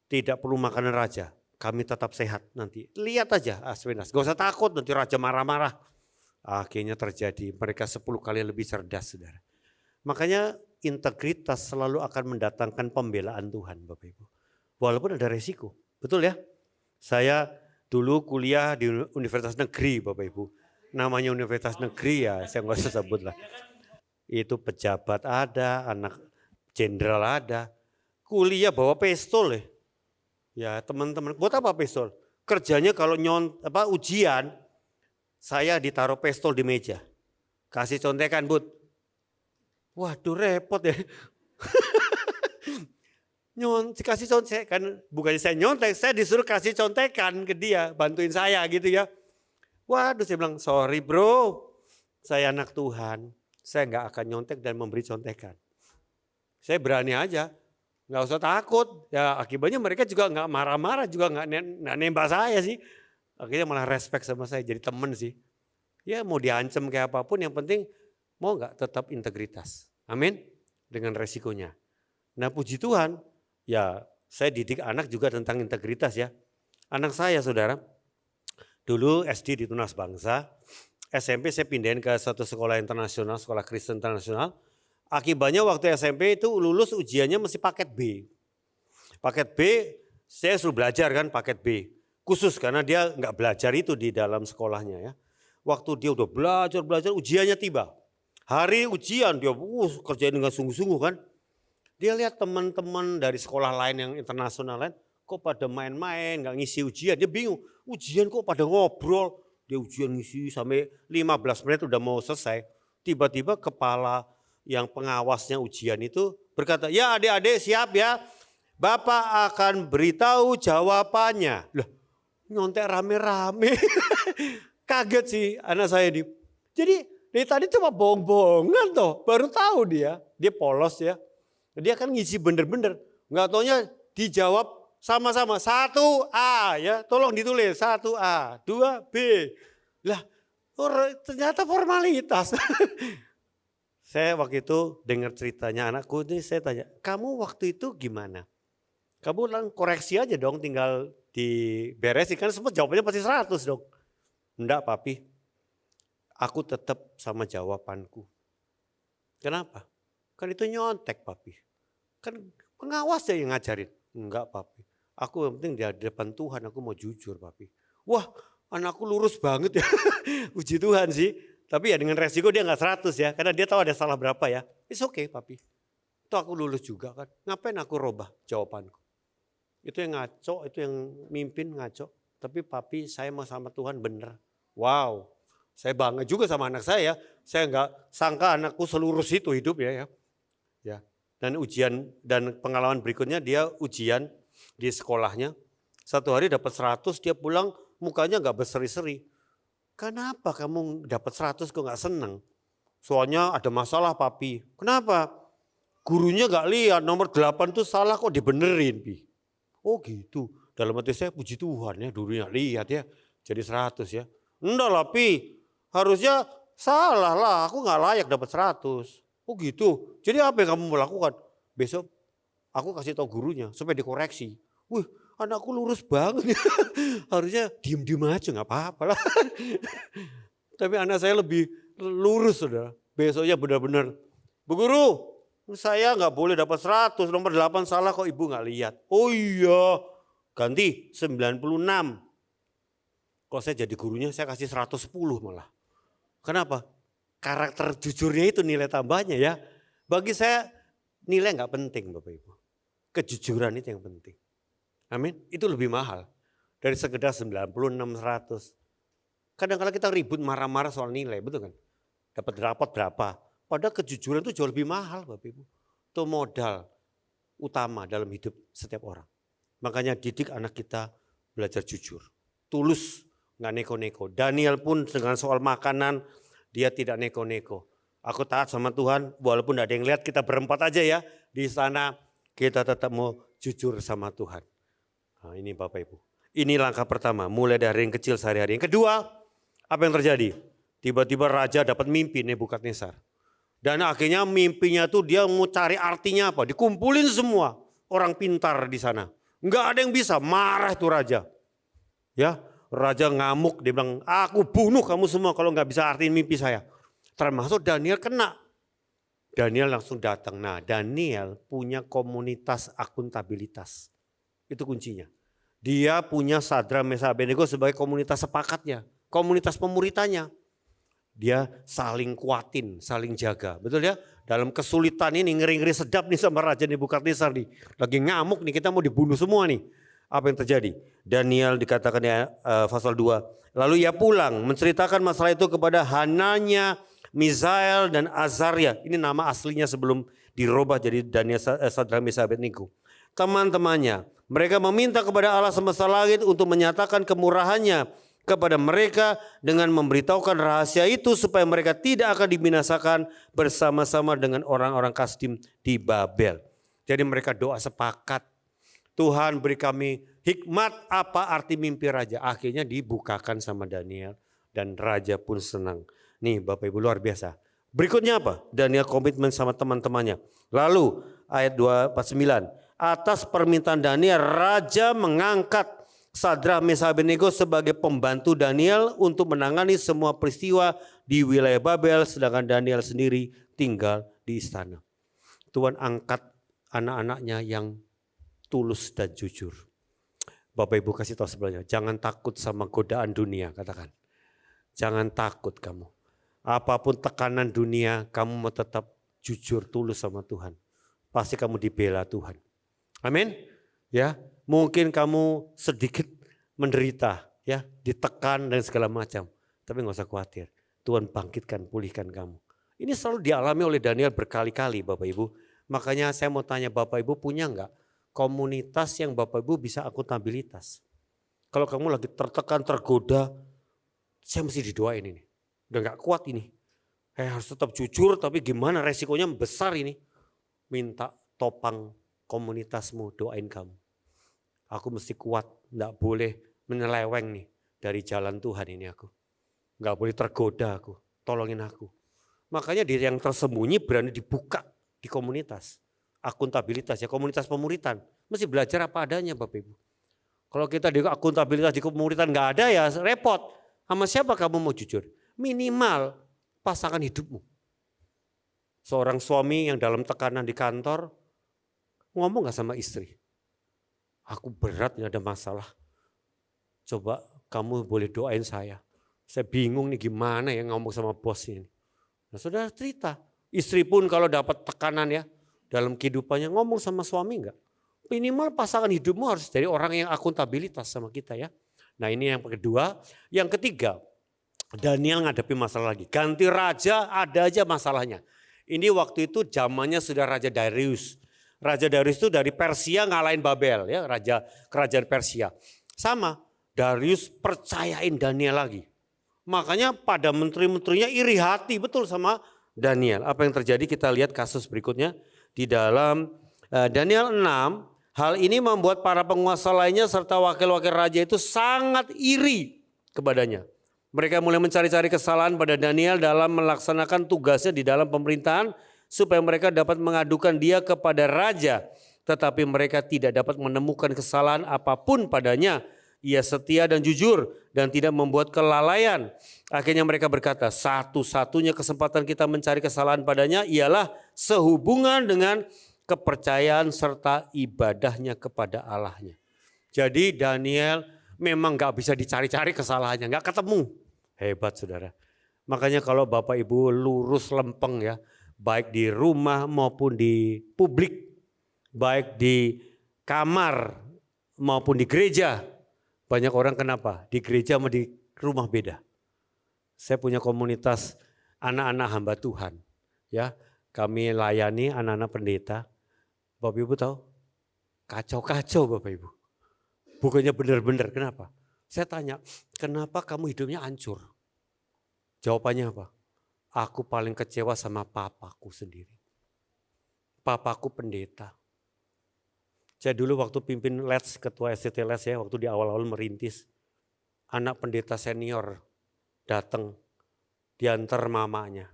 Tidak perlu makanan raja, kami tetap sehat nanti. Lihat aja Aspenas, gak usah takut nanti raja marah-marah. Akhirnya terjadi, mereka 10 kali lebih cerdas saudara. Makanya integritas selalu akan mendatangkan pembelaan Tuhan Bapak Ibu. Walaupun ada resiko, betul ya? Saya dulu kuliah di Universitas Negeri Bapak Ibu. Namanya Universitas Negeri ya saya nggak usah sebut lah. Itu pejabat ada, anak jenderal ada. Kuliah bawa pistol ya. Ya teman-teman, buat apa pistol? Kerjanya kalau ujian, saya ditaruh pistol di meja. Kasih contekan Bud. Waduh repot ya. Kasih contekan, bukannya saya nyontek, saya disuruh kasih contekan ke dia, bantuin saya gitu ya. Waduh saya bilang, sorry bro, saya anak Tuhan, saya nggak akan nyontek dan memberi contekan. Saya berani aja, Nggak usah takut. Ya akibatnya mereka juga nggak marah-marah, juga nggak nembak saya sih. Akhirnya malah respect sama saya, jadi temen sih. Ya mau diancam kayak apapun, yang penting mau nggak tetap integritas. Amin. Dengan resikonya. Nah puji Tuhan, ya saya didik anak juga tentang integritas ya. Anak saya saudara, dulu SD di Tunas Bangsa, SMP saya pindahin ke satu sekolah internasional, sekolah Kristen internasional. Akibatnya waktu SMP itu lulus ujiannya mesti paket B. Paket B, saya suruh belajar kan paket B. Khusus karena dia nggak belajar itu di dalam sekolahnya ya. Waktu dia udah belajar, ujiannya tiba. Hari ujian dia kerjain dengan sungguh-sungguh kan. Dia lihat teman-teman dari sekolah lain yang internasional lain, kok pada main-main, nggak ngisi ujian. Dia bingung, ujian kok pada ngobrol. Dia ujian ngisi sampai 15 menit udah mau selesai. Tiba-tiba kepala yang pengawasnya ujian itu berkata, ya adik-adik siap ya, Bapak akan beritahu jawabannya. Loh, nyontek rame-rame. Kaget sih anak saya ini. Jadi dari tadi cuma bohong-bohongan toh, baru tahu dia polos ya. Dia kan ngisi bener-bener, nggak taunya dijawab sama-sama 1A ya, tolong ditulis 1A, 2B. Lah ternyata formalitas. Saya waktu itu dengar ceritanya anakku ini, saya tanya, kamu waktu itu gimana? Kamu bilang koreksi aja dong, tinggal diberesin, kan sempat jawabannya pasti 100 dong. Enggak papi, aku tetap sama jawabanku. Kenapa? Kan itu nyontek papi. Kan pengawas yang ngajarin. Enggak papi, aku yang penting di hadapan Tuhan aku mau jujur papi. Wah anakku lurus banget ya, puji Tuhan sih. Tapi ya dengan resiko dia nggak 100 ya, karena dia tahu ada salah berapa ya. It's okay papi, itu aku lulus juga kan. Ngapain aku robah jawabanku? Itu yang ngaco, itu yang mimpin ngaco. Tapi papi saya mau sama Tuhan bener. Wow, saya bangga juga sama anak saya. Saya nggak sangka anakku selurus itu hidup ya. Dan ujian dan pengalaman berikutnya dia ujian di sekolahnya. Satu hari dapat 100, dia pulang mukanya nggak berseri-seri. Kenapa kamu dapat 100 kok gak senang? Soalnya ada masalah papi. Kenapa? Gurunya gak lihat nomor 8 tuh salah kok dibenerin. Pi. Oh gitu. Dalam hati saya puji Tuhan ya, gurunya lihat ya. Jadi 100 ya. Enggak lah Pi, harusnya salah lah, aku gak layak dapat 100. Oh gitu. Jadi apa yang kamu melakukan? Besok aku kasih tahu gurunya supaya dikoreksi. Wih, anakku lurus banget. Harusnya diem-diem aja gak apa-apa lah. Tapi anak saya lebih lurus saudara. Besoknya benar-benar, Bu Guru saya gak boleh dapat 100, nomor 8 salah kok ibu gak lihat. Oh iya, ganti 96. Kalau saya jadi gurunya saya kasih 110 malah. Kenapa? Karakter jujurnya itu nilai tambahnya ya. Bagi saya nilai gak penting Bapak Ibu. Kejujuran itu yang penting. Amin. Itu lebih mahal dari sekedar 96, 100. Kadang-kadang kita ribut marah-marah soal nilai, betul kan? Dapat rapot berapa? Padahal kejujuran itu jauh lebih mahal Bapak Ibu. Itu modal utama dalam hidup setiap orang. Makanya didik anak kita belajar jujur. Tulus, gak neko-neko. Daniel pun dengan soal makanan, dia tidak neko-neko. Aku taat sama Tuhan, walaupun gak ada yang lihat, kita berempat aja ya. Di sana kita tetap mau jujur sama Tuhan. Nah, ini Bapak Ibu. Ini langkah pertama, mulai dari yang kecil sehari-hari. Yang kedua, apa yang terjadi? Tiba-tiba raja dapat mimpi Nebukadnezar. Dan akhirnya mimpinya tuh dia mau cari artinya apa? Dikumpulin semua orang pintar di sana. Enggak ada yang bisa, marah tuh raja. Ya, raja ngamuk, dia bilang, aku bunuh kamu semua kalau nggak bisa artiin mimpi saya. Termasuk Daniel kena. Daniel langsung datang. Nah, Daniel punya komunitas akuntabilitas. Itu kuncinya. Dia punya Sadra, Mesah, Abednego sebagai komunitas sepakatnya, komunitas pemuritannya. Dia saling kuatin, saling jaga. Betul ya? Dalam kesulitan ini ngeri-ngeri sedap nih sama Raja Nebukadnezar nih. Lagi ngamuk nih, kita mau dibunuh semua nih. Apa yang terjadi? Daniel dikatakan ya pasal 2. Lalu ia pulang menceritakan masalah itu kepada Hananya, Misael dan Azaria. Ini nama aslinya sebelum dirubah jadi Daniel, Sadra, Mesah, Abednego. Teman-temannya, mereka meminta kepada Allah semesta langit untuk menyatakan kemurahannya kepada mereka dengan memberitahukan rahasia itu supaya mereka tidak akan dibinasakan bersama-sama dengan orang-orang Kasdim di Babel. Jadi mereka doa sepakat. Tuhan beri kami hikmat apa arti mimpi raja. Akhirnya dibukakan sama Daniel dan raja pun senang. Nih Bapak Ibu luar biasa. Berikutnya apa? Daniel komitmen sama teman-temannya. Lalu ayat 249. Atas permintaan Daniel, raja mengangkat Sadrak, Mesak, Abednego sebagai pembantu Daniel untuk menangani semua peristiwa di wilayah Babel. Sedangkan Daniel sendiri tinggal di istana. Tuhan angkat anak-anaknya yang tulus dan jujur. Bapak Ibu kasih tahu sebelumnya, jangan takut sama godaan dunia, katakan. Jangan takut kamu. Apapun tekanan dunia, kamu mau tetap jujur tulus sama Tuhan. Pasti kamu dibela Tuhan. Amin. Ya, mungkin kamu sedikit menderita, ya, ditekan dan segala macam. Tapi nggak usah khawatir. Tuhan bangkitkan, pulihkan kamu. Ini selalu dialami oleh Daniel berkali-kali, Bapak Ibu. Makanya saya mau tanya Bapak Ibu, punya nggak komunitas yang Bapak Ibu bisa akuntabilitas? Kalau kamu lagi tertekan, tergoda, saya mesti didoain ini. Udah nggak kuat ini. Saya harus tetap jujur, tapi gimana resikonya besar ini. Minta topang komunitasmu, doain kamu. Aku mesti kuat, nggak boleh menyeleweng nih dari jalan Tuhan ini aku. Nggak boleh tergoda aku, tolongin aku. Makanya diri yang tersembunyi berani dibuka di komunitas. Akuntabilitas ya, komunitas pemuritan. Mesti belajar apa adanya Bapak Ibu. Kalau kita di akuntabilitas di pemuritan nggak ada ya repot. Sama siapa kamu mau jujur? Minimal pasangan hidupmu. Seorang suami yang dalam tekanan di kantor, ngomong gak sama istri? Aku berat, gak ada masalah. Coba kamu boleh doain saya. Saya bingung nih gimana ya ngomong sama bos ini. Nah saudara cerita, istri pun kalau dapat tekanan ya, dalam kehidupannya ngomong sama suami enggak? Minimal pasangan hidupmu harus dari orang yang akuntabilitas sama kita ya. Nah ini yang kedua. Yang ketiga, Daniel ngadepi masalah lagi. Ganti raja ada aja masalahnya. Ini waktu itu zamannya sudah Raja Darius. Raja Darius itu dari Persia ngalahin Babel ya, raja kerajaan Persia. Sama, Darius percayain Daniel lagi. Makanya pada menteri-menterinya iri hati betul sama Daniel. Apa yang terjadi kita lihat kasus berikutnya di dalam Daniel 6. Hal ini membuat para penguasa lainnya serta wakil-wakil raja itu sangat iri kepadanya. Mereka mulai mencari-cari kesalahan pada Daniel dalam melaksanakan tugasnya di dalam pemerintahan supaya mereka dapat mengadukan dia kepada raja. Tetapi mereka tidak dapat menemukan kesalahan apapun padanya. Ia setia dan jujur dan tidak membuat kelalaian. Akhirnya mereka berkata, satu-satunya kesempatan kita mencari kesalahan padanya ialah sehubungan dengan kepercayaan serta ibadahnya kepada Allahnya. Jadi Daniel memang gak bisa dicari-cari kesalahannya, gak ketemu. Hebat saudara. Makanya kalau Bapak Ibu lurus lempeng ya, baik di rumah maupun di publik, baik di kamar maupun di gereja. Banyak orang kenapa? Di gereja sama di rumah beda. Saya punya komunitas anak-anak hamba Tuhan. Ya, kami layani anak-anak pendeta. Bapak Ibu tahu? Kacau-kacau Bapak Ibu. Bukannya benar-benar, kenapa? Saya tanya, kenapa kamu hidupnya hancur? Jawabannya apa? Aku paling kecewa sama papaku sendiri. Papaku pendeta. Saya dulu waktu pimpin LEDS, ketua SCT LEDS ya, waktu di awal-awal merintis. Anak pendeta senior datang, diantar mamanya.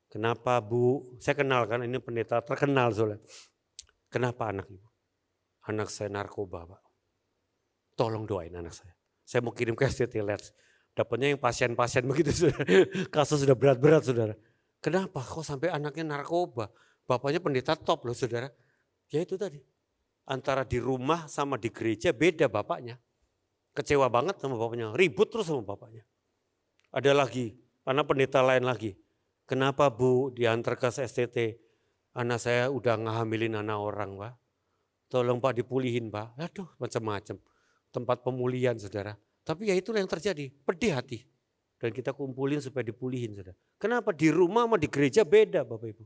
Kenapa Bu? Saya kenal kan, ini pendeta terkenal soalnya. Kenapa anak ibu? Anak saya narkoba Pak. Tolong doain anak saya. Saya mau kirim ke SCT LEDS. Dapatnya yang pasien-pasien begitu saudara. Kasus sudah berat-berat saudara. Kenapa kok sampai anaknya narkoba? Bapaknya pendeta top loh saudara. Ya itu tadi. Antara di rumah sama di gereja beda bapaknya. Kecewa banget sama bapaknya. Ribut terus sama bapaknya. Ada lagi, anak pendeta lain lagi. Kenapa Bu diantar ke STT? Anak saya udah ngehamilin anak orang Pak. Tolong Pak dipulihin Pak. Aduh macam-macam. Tempat pemulihan saudara. Tapi ya itulah yang terjadi, pedih hati. Dan kita kumpulin supaya dipulihin saudara. Kenapa di rumah sama di gereja beda Bapak Ibu.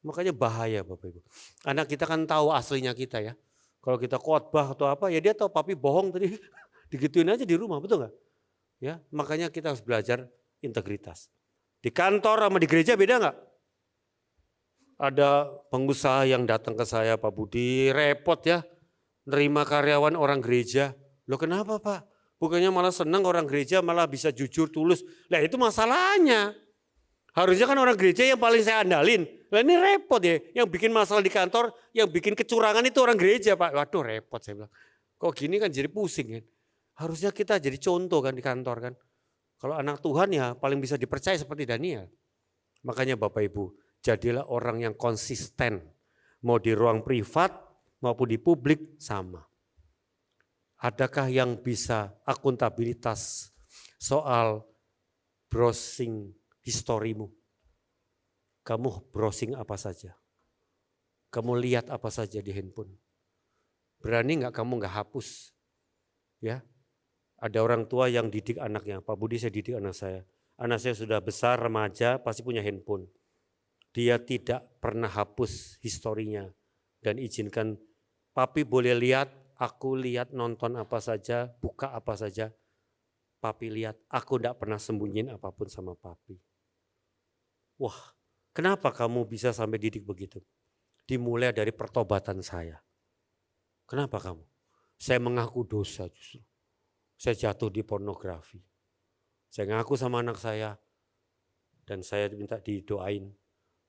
Makanya bahaya Bapak Ibu. Anak kita kan tahu aslinya kita ya. Kalau kita khotbah atau apa ya dia tahu papi bohong tadi. Digituin aja di rumah, betul gak? Ya, makanya kita harus belajar integritas. Di kantor sama di gereja beda gak? Ada pengusaha yang datang ke saya, Pak Budi, repot ya nerima karyawan orang gereja. Loh kenapa Pak? Bukannya malah senang orang gereja malah bisa jujur tulus. Lah itu masalahnya. Harusnya kan orang gereja yang paling saya andalin. Lah ini repot ya, yang bikin masalah di kantor, yang bikin kecurangan itu orang gereja Pak. Waduh repot saya bilang. Kok gini kan jadi pusing kan. Harusnya kita jadi contoh kan di kantor kan. Kalau anak Tuhan ya paling bisa dipercaya seperti Daniel. Makanya Bapak Ibu, jadilah orang yang konsisten. Mau di ruang privat maupun di publik sama. Adakah yang bisa akuntabilitas soal browsing historimu? Kamu browsing apa saja? Kamu lihat apa saja di handphone? Berani nggak kamu nggak hapus? Ya, ada orang tua yang didik anaknya. Pak Budi, saya didik anak saya. Anak saya sudah besar, remaja, pasti punya handphone. Dia tidak pernah hapus historinya dan izinkan, papi boleh lihat, aku lihat nonton apa saja, buka apa saja. Papi lihat, aku tidak pernah sembunyiin apapun sama papi. Wah, kenapa kamu bisa sampai didik begitu? Dimulai dari pertobatan saya. Kenapa kamu? Saya mengaku dosa justru. Saya jatuh di pornografi. Saya ngaku sama anak saya dan saya minta didoain.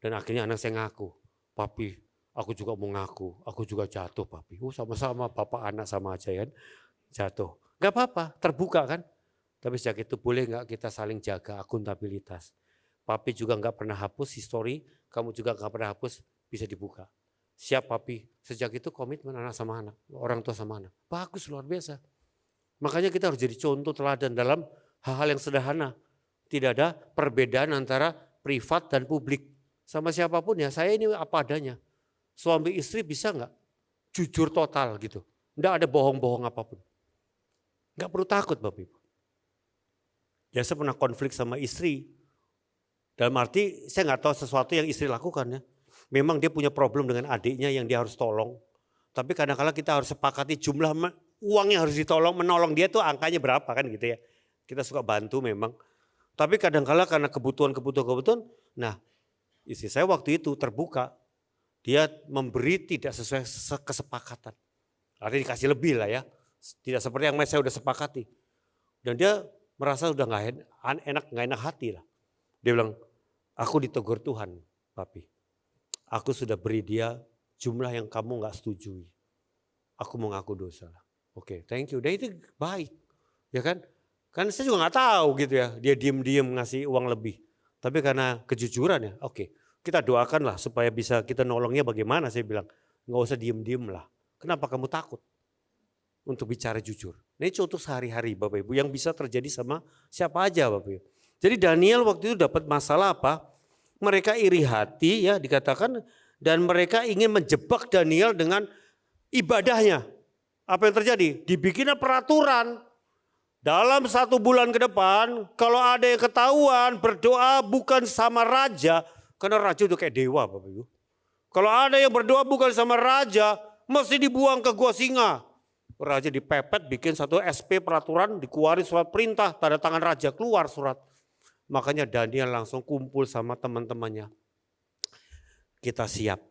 Dan akhirnya anak saya ngaku, papi aku juga mau ngaku, aku juga jatuh papi. Sama-sama bapak anak sama aja kan, jatuh. Gak apa-apa, terbuka kan. Tapi sejak itu boleh gak kita saling jaga akuntabilitas. Papi juga gak pernah hapus histori, kamu juga gak pernah hapus, bisa dibuka. Siap papi, sejak itu komitmen anak sama anak, orang tua sama anak. Bagus, luar biasa. Makanya kita harus jadi contoh teladan dalam hal-hal yang sederhana. Tidak ada perbedaan antara privat dan publik. Sama siapapun ya, saya ini apa adanya. Suami istri bisa nggak jujur total gitu. Nggak ada bohong-bohong apapun. Nggak perlu takut Bapak Ibu. Ya saya pernah konflik sama istri. Dalam arti saya nggak tahu sesuatu yang istri lakukan ya. Memang dia punya problem dengan adiknya yang dia harus tolong. Tapi kadang-kadang kita harus sepakati jumlah uang yang harus ditolong, menolong dia tuh angkanya berapa kan gitu ya. Kita suka bantu memang. Tapi kadang-kadang karena kebutuhan, nah istri saya waktu itu terbuka. Dia memberi tidak sesuai kesepakatan. Artinya dikasih lebih lah ya. Tidak seperti yang saya udah sepakati. Dan dia merasa udah gak enak hati lah. Dia bilang, aku ditegur Tuhan papi. Aku sudah beri dia jumlah yang kamu gak setujui. Aku mau ngaku dosa. Oke, thank you. Dan itu baik. Ya kan? Kan saya juga gak tahu gitu ya. Dia diem-diem ngasih uang lebih. Tapi karena kejujuran ya, oke. Kita doakanlah supaya bisa kita nolongnya bagaimana, saya bilang. Gak usah diem-diem lah. Kenapa kamu takut untuk bicara jujur? Ini contoh sehari-hari Bapak Ibu yang bisa terjadi sama siapa aja Bapak Ibu. Jadi Daniel waktu itu dapat masalah apa? Mereka iri hati ya dikatakan, dan mereka ingin menjebak Daniel dengan ibadahnya. Apa yang terjadi? Dibikinnya peraturan. Dalam 1 bulan ke depan, kalau ada yang ketahuan berdoa bukan sama raja, karena raja itu kayak dewa Bapak Ibu. Kalau ada yang berdoa bukan sama raja, mesti dibuang ke gua singa. Raja dipepet, bikin satu SP peraturan, dikeluarin surat perintah, tanda tangan raja, keluar surat. Makanya Daniel langsung kumpul sama teman-temannya. Kita siap.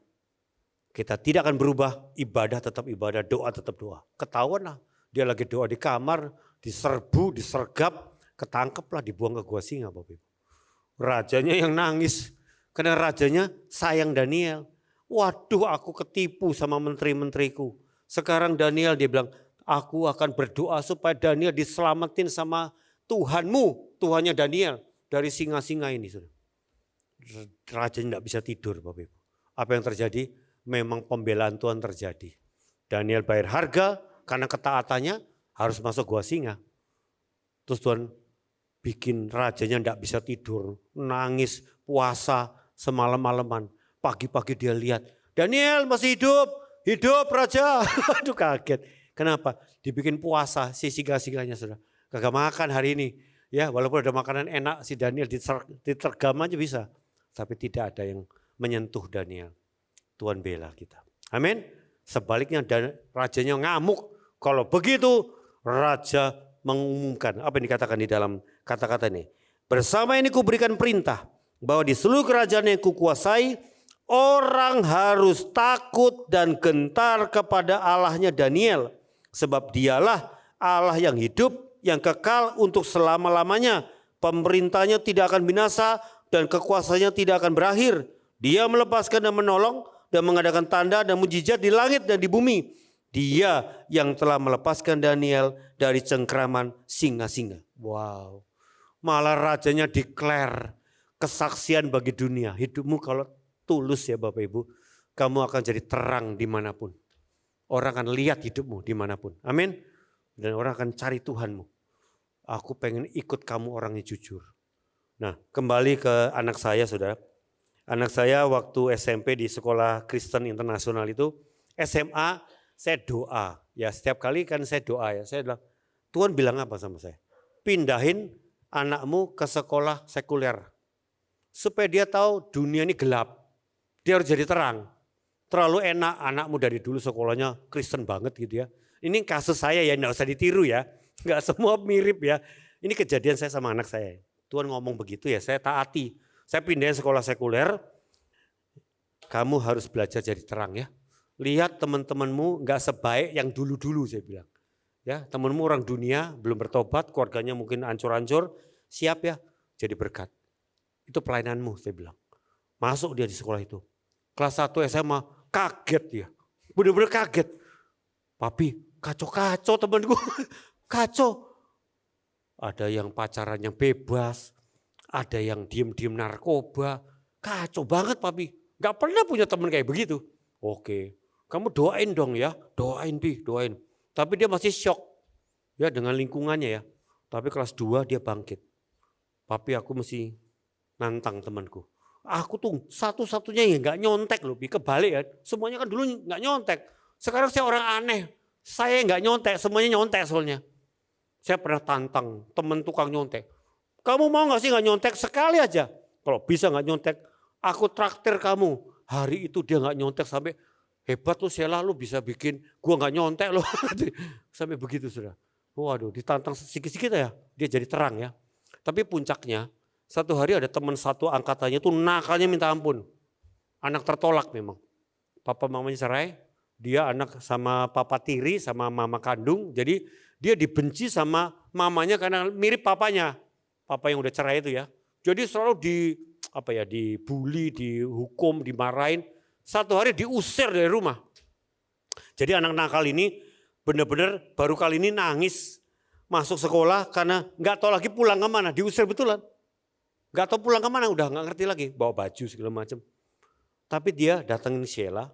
Kita tidak akan berubah, ibadah tetap ibadah, doa tetap doa. Ketahuan lah, dia lagi doa di kamar, diserbu, disergap, ketangkeplah, dibuang ke gua singa Bapak Ibu. Rajanya yang nangis, karena rajanya sayang Daniel. Waduh, aku ketipu sama menteri-menteriku. Sekarang Daniel dia bilang, aku akan berdoa supaya Daniel diselamatin sama Tuhanmu, Tuhannya Daniel, dari singa-singa ini. Raja tidak bisa tidur Bapak Ibu. Apa yang terjadi? Memang pembelaan Tuhan terjadi. Daniel bayar harga karena ketaatannya harus masuk gua singa. Terus Tuhan bikin rajanya tidak bisa tidur, nangis, puasa semalam-malaman. Pagi-pagi dia lihat, Daniel masih hidup, hidup raja. Aduh kaget. Kenapa? Dibikin puasa si singa-singanya sudah. Kagak makan hari ini. Ya, walaupun ada makanan enak, si Daniel ditergam aja bisa. Tapi tidak ada yang menyentuh Daniel. Tuhan bela kita. Amin. Sebaliknya rajanya ngamuk. Kalau begitu raja mengumumkan. Apa yang dikatakan di dalam kata-kata ini. Bersama ini kuberikan perintah. Bahwa di seluruh kerajaan yang kukuasai, Orang harus takut dan gentar kepada Allahnya Daniel. Sebab dialah Allah yang hidup, yang kekal untuk selama-lamanya. Pemerintahnya tidak akan binasa dan kekuasaannya tidak akan berakhir. Dia melepaskan dan menolong dan mengadakan tanda dan mujizat di langit dan di bumi. Dia yang telah melepaskan Daniel dari cengkraman singa-singa. Wow. Malah rajanya declare kesaksian bagi dunia. Hidupmu kalau tulus ya Bapak Ibu, kamu akan jadi terang dimanapun. Orang akan lihat hidupmu dimanapun. Amin. Dan orang akan cari Tuhanmu. Aku pengen ikut kamu orangnya jujur. Nah, kembali ke anak saya, saudara. Anak saya waktu SMP di sekolah Kristen Internasional itu, SMA saya doa. Ya setiap kali kan saya doa ya. Saya bilang, Tuhan bilang apa sama saya? Pindahin anakmu ke sekolah sekuler. Supaya dia tahu dunia ini gelap. Dia harus jadi terang. Terlalu enak anakmu dari dulu sekolahnya Kristen banget gitu ya. Ini kasus saya ya, enggak usah ditiru ya. Enggak semua mirip ya. Ini kejadian saya sama anak saya. Tuhan ngomong begitu ya, saya taati. Saya pindahin sekolah sekuler, kamu harus belajar jadi terang ya. Lihat teman-temanmu enggak sebaik yang dulu-dulu saya bilang. Ya, temanmu orang dunia, belum bertobat, keluarganya mungkin hancur-hancur, siap ya jadi berkat. Itu pelayananmu saya bilang. Masuk dia di sekolah itu. Kelas 1 SMA, kaget ya. Benar-benar kaget. Papi, kacau-kacau temanku. Kacau. Ada yang pacaran yang bebas. Ada yang diem-diem narkoba. Kacau banget papi. Gak pernah punya teman kayak begitu. Oke, kamu doain dong ya. Doain Pi, doain. Tapi dia masih shock. Ya dengan lingkungannya ya. Tapi kelas 2 dia bangkit. Papi aku mesti nantang temanku. Aku tuh satu-satunya yang gak nyontek loh. Kebalik ya. Semuanya kan dulu gak nyontek. Sekarang saya orang aneh. Saya gak nyontek, semuanya nyontek soalnya. Saya pernah tantang teman tukang nyontek. Kamu mau gak sih gak nyontek? Sekali aja. Kalau bisa gak nyontek, aku traktir kamu. Hari itu dia gak nyontek sampai hebat lu Sheila, lu bisa bikin gua gak nyontek loh. Sampai begitu sudah. Waduh ditantang sedikit-sedikit ya. Dia jadi terang ya. Tapi puncaknya, satu hari ada teman satu angkatannya tuh nakalnya minta ampun. Anak tertolak memang. Papa mamanya cerai, dia anak sama papa tiri sama mama kandung. Jadi dia dibenci sama mamanya karena mirip papanya. Papa yang udah cerai itu ya. Jadi selalu dibully, dihukum, dimarahin. Satu hari diusir dari rumah. Jadi anak nakal ini benar-benar baru kali ini nangis masuk sekolah karena nggak tahu lagi pulang kemana, diusir betulan. Nggak tahu pulang kemana, udah nggak ngerti lagi, bawa baju segala macam. Tapi dia datengin Sheila,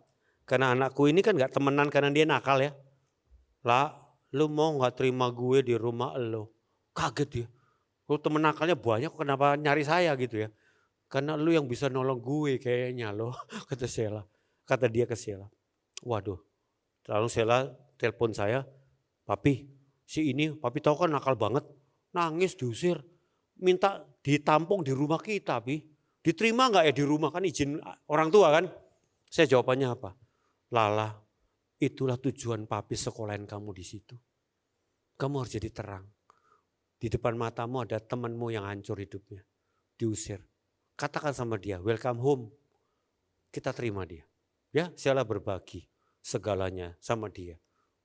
karena anakku ini kan nggak temenan karena dia nakal ya. Lah, lu mau nggak terima gue di rumah lo? Kaget dia. Lu temen nakalnya banyak, kenapa nyari saya gitu ya? Karena lu yang bisa nolong gue kayaknya loh, kata Sheila. Kata dia ke Sheila. Waduh, lalu Sheila telepon saya, papi, si ini, papi tahu kan nakal banget, nangis diusir. Minta ditampung di rumah kita, Pi. Diterima nggak ya di rumah, kan izin orang tua kan? Saya jawabannya apa? Lala, itulah tujuan papi sekolahin kamu di situ. Kamu harus jadi terang. Di depan matamu ada temanmu yang hancur hidupnya, diusir. Katakan sama dia, welcome home. Kita terima dia. Ya, Sheila berbagi segalanya sama dia.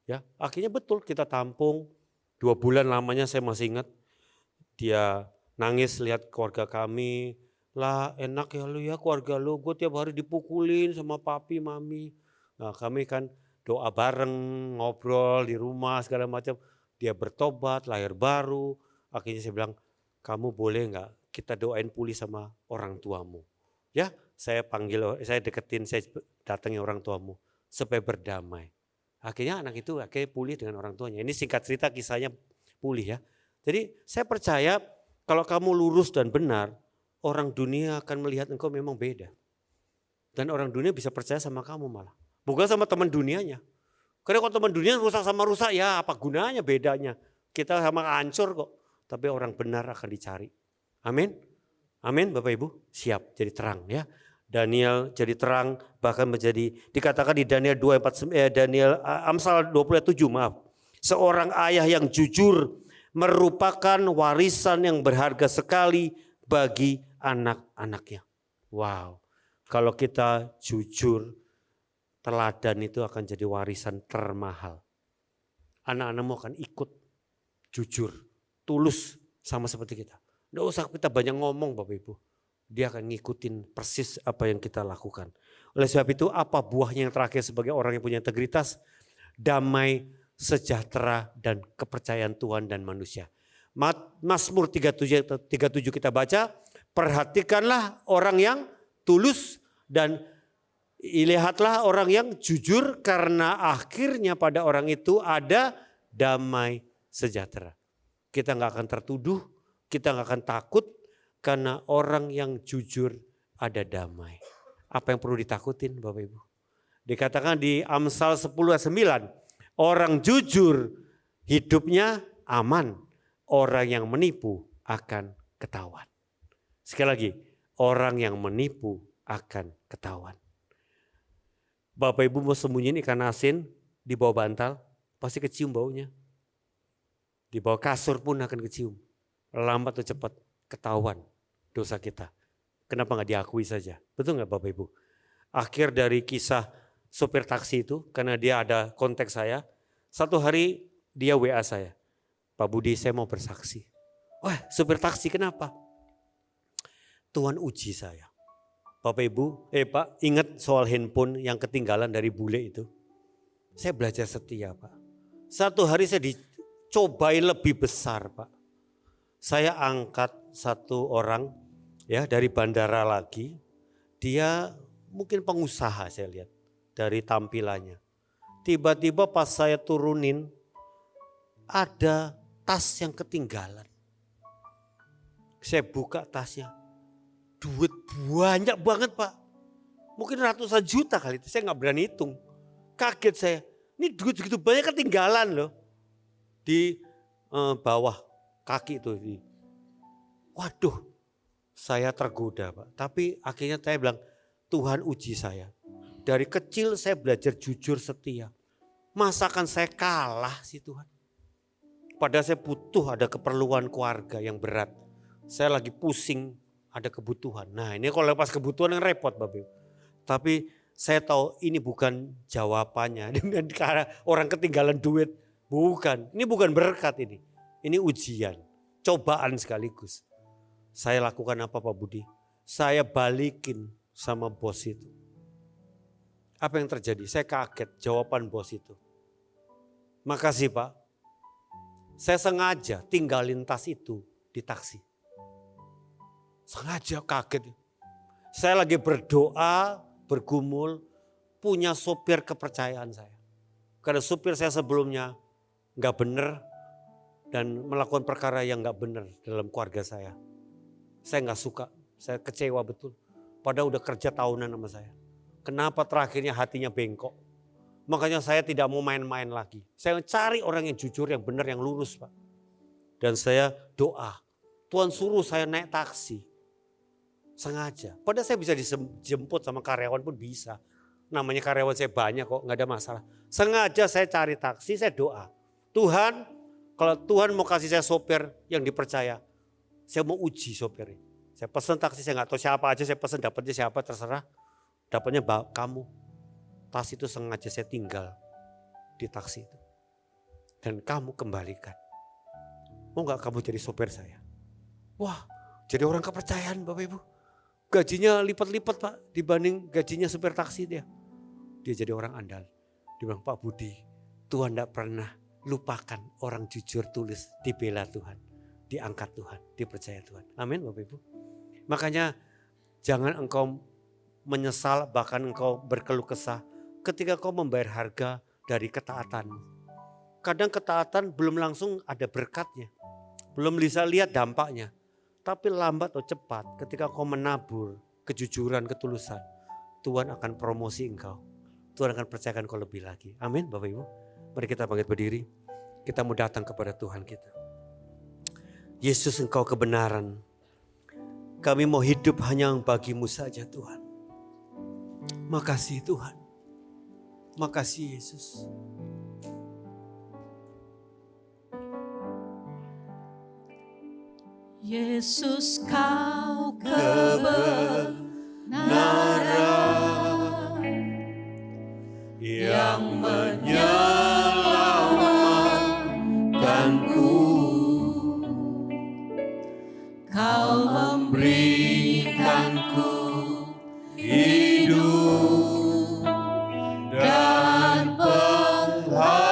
Ya, akhirnya betul kita tampung. 2 bulan lamanya saya masih ingat. Dia nangis lihat keluarga kami. Lah enak ya lu ya keluarga lu, gue tiap hari dipukulin sama papi mami. Nah kami kan doa bareng, ngobrol di rumah segala macam. Dia bertobat, lahir baru. Akhirnya saya bilang, kamu boleh nggak kita doain pulih sama orang tuamu. Ya saya deketin, saya datangi orang tuamu supaya berdamai. Akhirnya anak itu akhirnya pulih dengan orang tuanya. Ini singkat cerita kisahnya pulih ya. Jadi saya percaya kalau kamu lurus dan benar, orang dunia akan melihat engkau memang beda. Dan orang dunia bisa percaya sama kamu malah. Bukan sama teman dunianya. Karena kalau teman dunia rusak sama rusak, ya apa gunanya bedanya. Kita sama hancur kok. Tapi orang benar akan dicari. Amin. Amin Bapak Ibu. Siap jadi terang ya. Daniel jadi terang bahkan menjadi dikatakan di Daniel 2:4 Amsal 27 maaf. Seorang ayah yang jujur merupakan warisan yang berharga sekali bagi anak-anaknya. Wow. Kalau kita jujur, teladan itu akan jadi warisan termahal. Anak-anakmu akan ikut jujur, tulus sama seperti kita. Nggak usah kita banyak ngomong Bapak Ibu. Dia akan ngikutin persis apa yang kita lakukan. Oleh sebab itu apa buahnya yang terakhir sebagai orang yang punya integritas? Damai, sejahtera, dan kepercayaan Tuhan dan manusia. Mazmur 37 kita baca, perhatikanlah orang yang tulus dan lihatlah orang yang jujur karena akhirnya pada orang itu ada damai sejahtera. Kita nggak akan tertuduh, kita nggak akan takut karena orang yang jujur ada damai. Apa yang perlu ditakutin Bapak Ibu? Dikatakan di Amsal 10 ayat 9, orang jujur hidupnya aman, orang yang menipu akan ketahuan. Sekali lagi, orang yang menipu akan ketahuan. Bapak Ibu mau sembunyiin ikan asin di bawah bantal, pasti kecium baunya. Di bawah kasur pun akan kecium. Lambat atau cepat ketahuan dosa kita. Kenapa nggak diakui saja? Betul nggak Bapak Ibu? Akhir dari kisah sopir taksi itu, karena dia ada kontak saya, satu hari dia WA saya. Pak Budi, saya mau bersaksi. Wah, sopir taksi kenapa? Tuhan uji saya. Bapak Ibu, Pak, ingat soal handphone yang ketinggalan dari bule itu? Saya belajar setia Pak. Satu hari saya dicobai lebih besar Pak. Saya angkat satu orang ya dari bandara lagi. Dia mungkin pengusaha saya lihat dari tampilannya. Tiba-tiba pas saya turunin ada tas yang ketinggalan. Saya buka tasnya. Duit banyak banget Pak. Mungkin ratusan juta kali itu, saya gak berani hitung. Kaget saya, ini duit segitu banyak ketinggalan loh. Di bawah kaki itu. Waduh, saya tergoda Pak. Tapi akhirnya saya bilang, Tuhan uji saya. Dari kecil saya belajar jujur setia. Masakan saya kalah sih Tuhan. Padahal saya butuh ada keperluan keluarga yang berat. Saya lagi pusing. Ada kebutuhan. Nah ini kalau lepas kebutuhan yang repot Bapak Ibu. Tapi saya tahu ini bukan jawabannya. Karena orang ketinggalan duit. Bukan. Ini bukan berkat ini. Ini ujian. Cobaan sekaligus. Saya lakukan apa Pak Budi? Saya balikin sama bos itu. Apa yang terjadi? Saya kaget jawaban bos itu. Makasih Pak. Saya sengaja tinggalin tas itu di taksi. Sengaja kaget. Saya lagi berdoa, bergumul, punya sopir kepercayaan saya. Karena sopir saya sebelumnya gak benar dan melakukan perkara yang gak benar dalam keluarga saya. Saya gak suka, saya kecewa betul. Padahal udah kerja tahunan sama saya. Kenapa terakhirnya hatinya bengkok? Makanya saya tidak mau main-main lagi. Saya cari orang yang jujur, yang benar, yang lurus Pak. Dan saya doa, Tuhan suruh saya naik taksi. Sengaja. Padahal saya bisa dijemput sama karyawan pun bisa. Namanya karyawan saya banyak kok, gak ada masalah. Sengaja saya cari taksi, saya doa. Tuhan, kalau Tuhan mau kasih saya sopir yang dipercaya, saya mau uji sopirnya. Saya pesan taksi, saya gak tahu siapa aja, saya pesan dapatnya siapa, terserah. Dapatnya kamu. Tas itu sengaja saya tinggal di taksi itu. Dan kamu kembalikan. Mau gak kamu jadi sopir saya? Wah, jadi orang kepercayaan Bapak Ibu. Gajinya lipat-lipat Pak dibanding gajinya supir taksi dia. Dia jadi orang andal. Dia bilang Pak Budi, Tuhan tidak pernah lupakan orang jujur tulus, dibela Tuhan, diangkat Tuhan, dipercaya Tuhan. Amin Bapak Ibu. Makanya jangan engkau menyesal bahkan engkau berkeluh kesah ketika kau membayar harga dari ketaatanmu. Kadang ketaatan belum langsung ada berkatnya. Belum bisa lihat dampaknya. Tapi lambat atau cepat ketika kau menabur kejujuran, ketulusan, Tuhan akan promosi engkau. Tuhan akan percayakan kau lebih lagi. Amin Bapak Ibu. Mari kita bangkit berdiri. Kita mau datang kepada Tuhan kita. Yesus engkau kebenaran. Kami mau hidup hanya bagimu saja Tuhan. Makasih Tuhan. Makasih Yesus. Yesus kau kebenaran. Tuhanku, Kau memberikanku hidup dan pengharapan.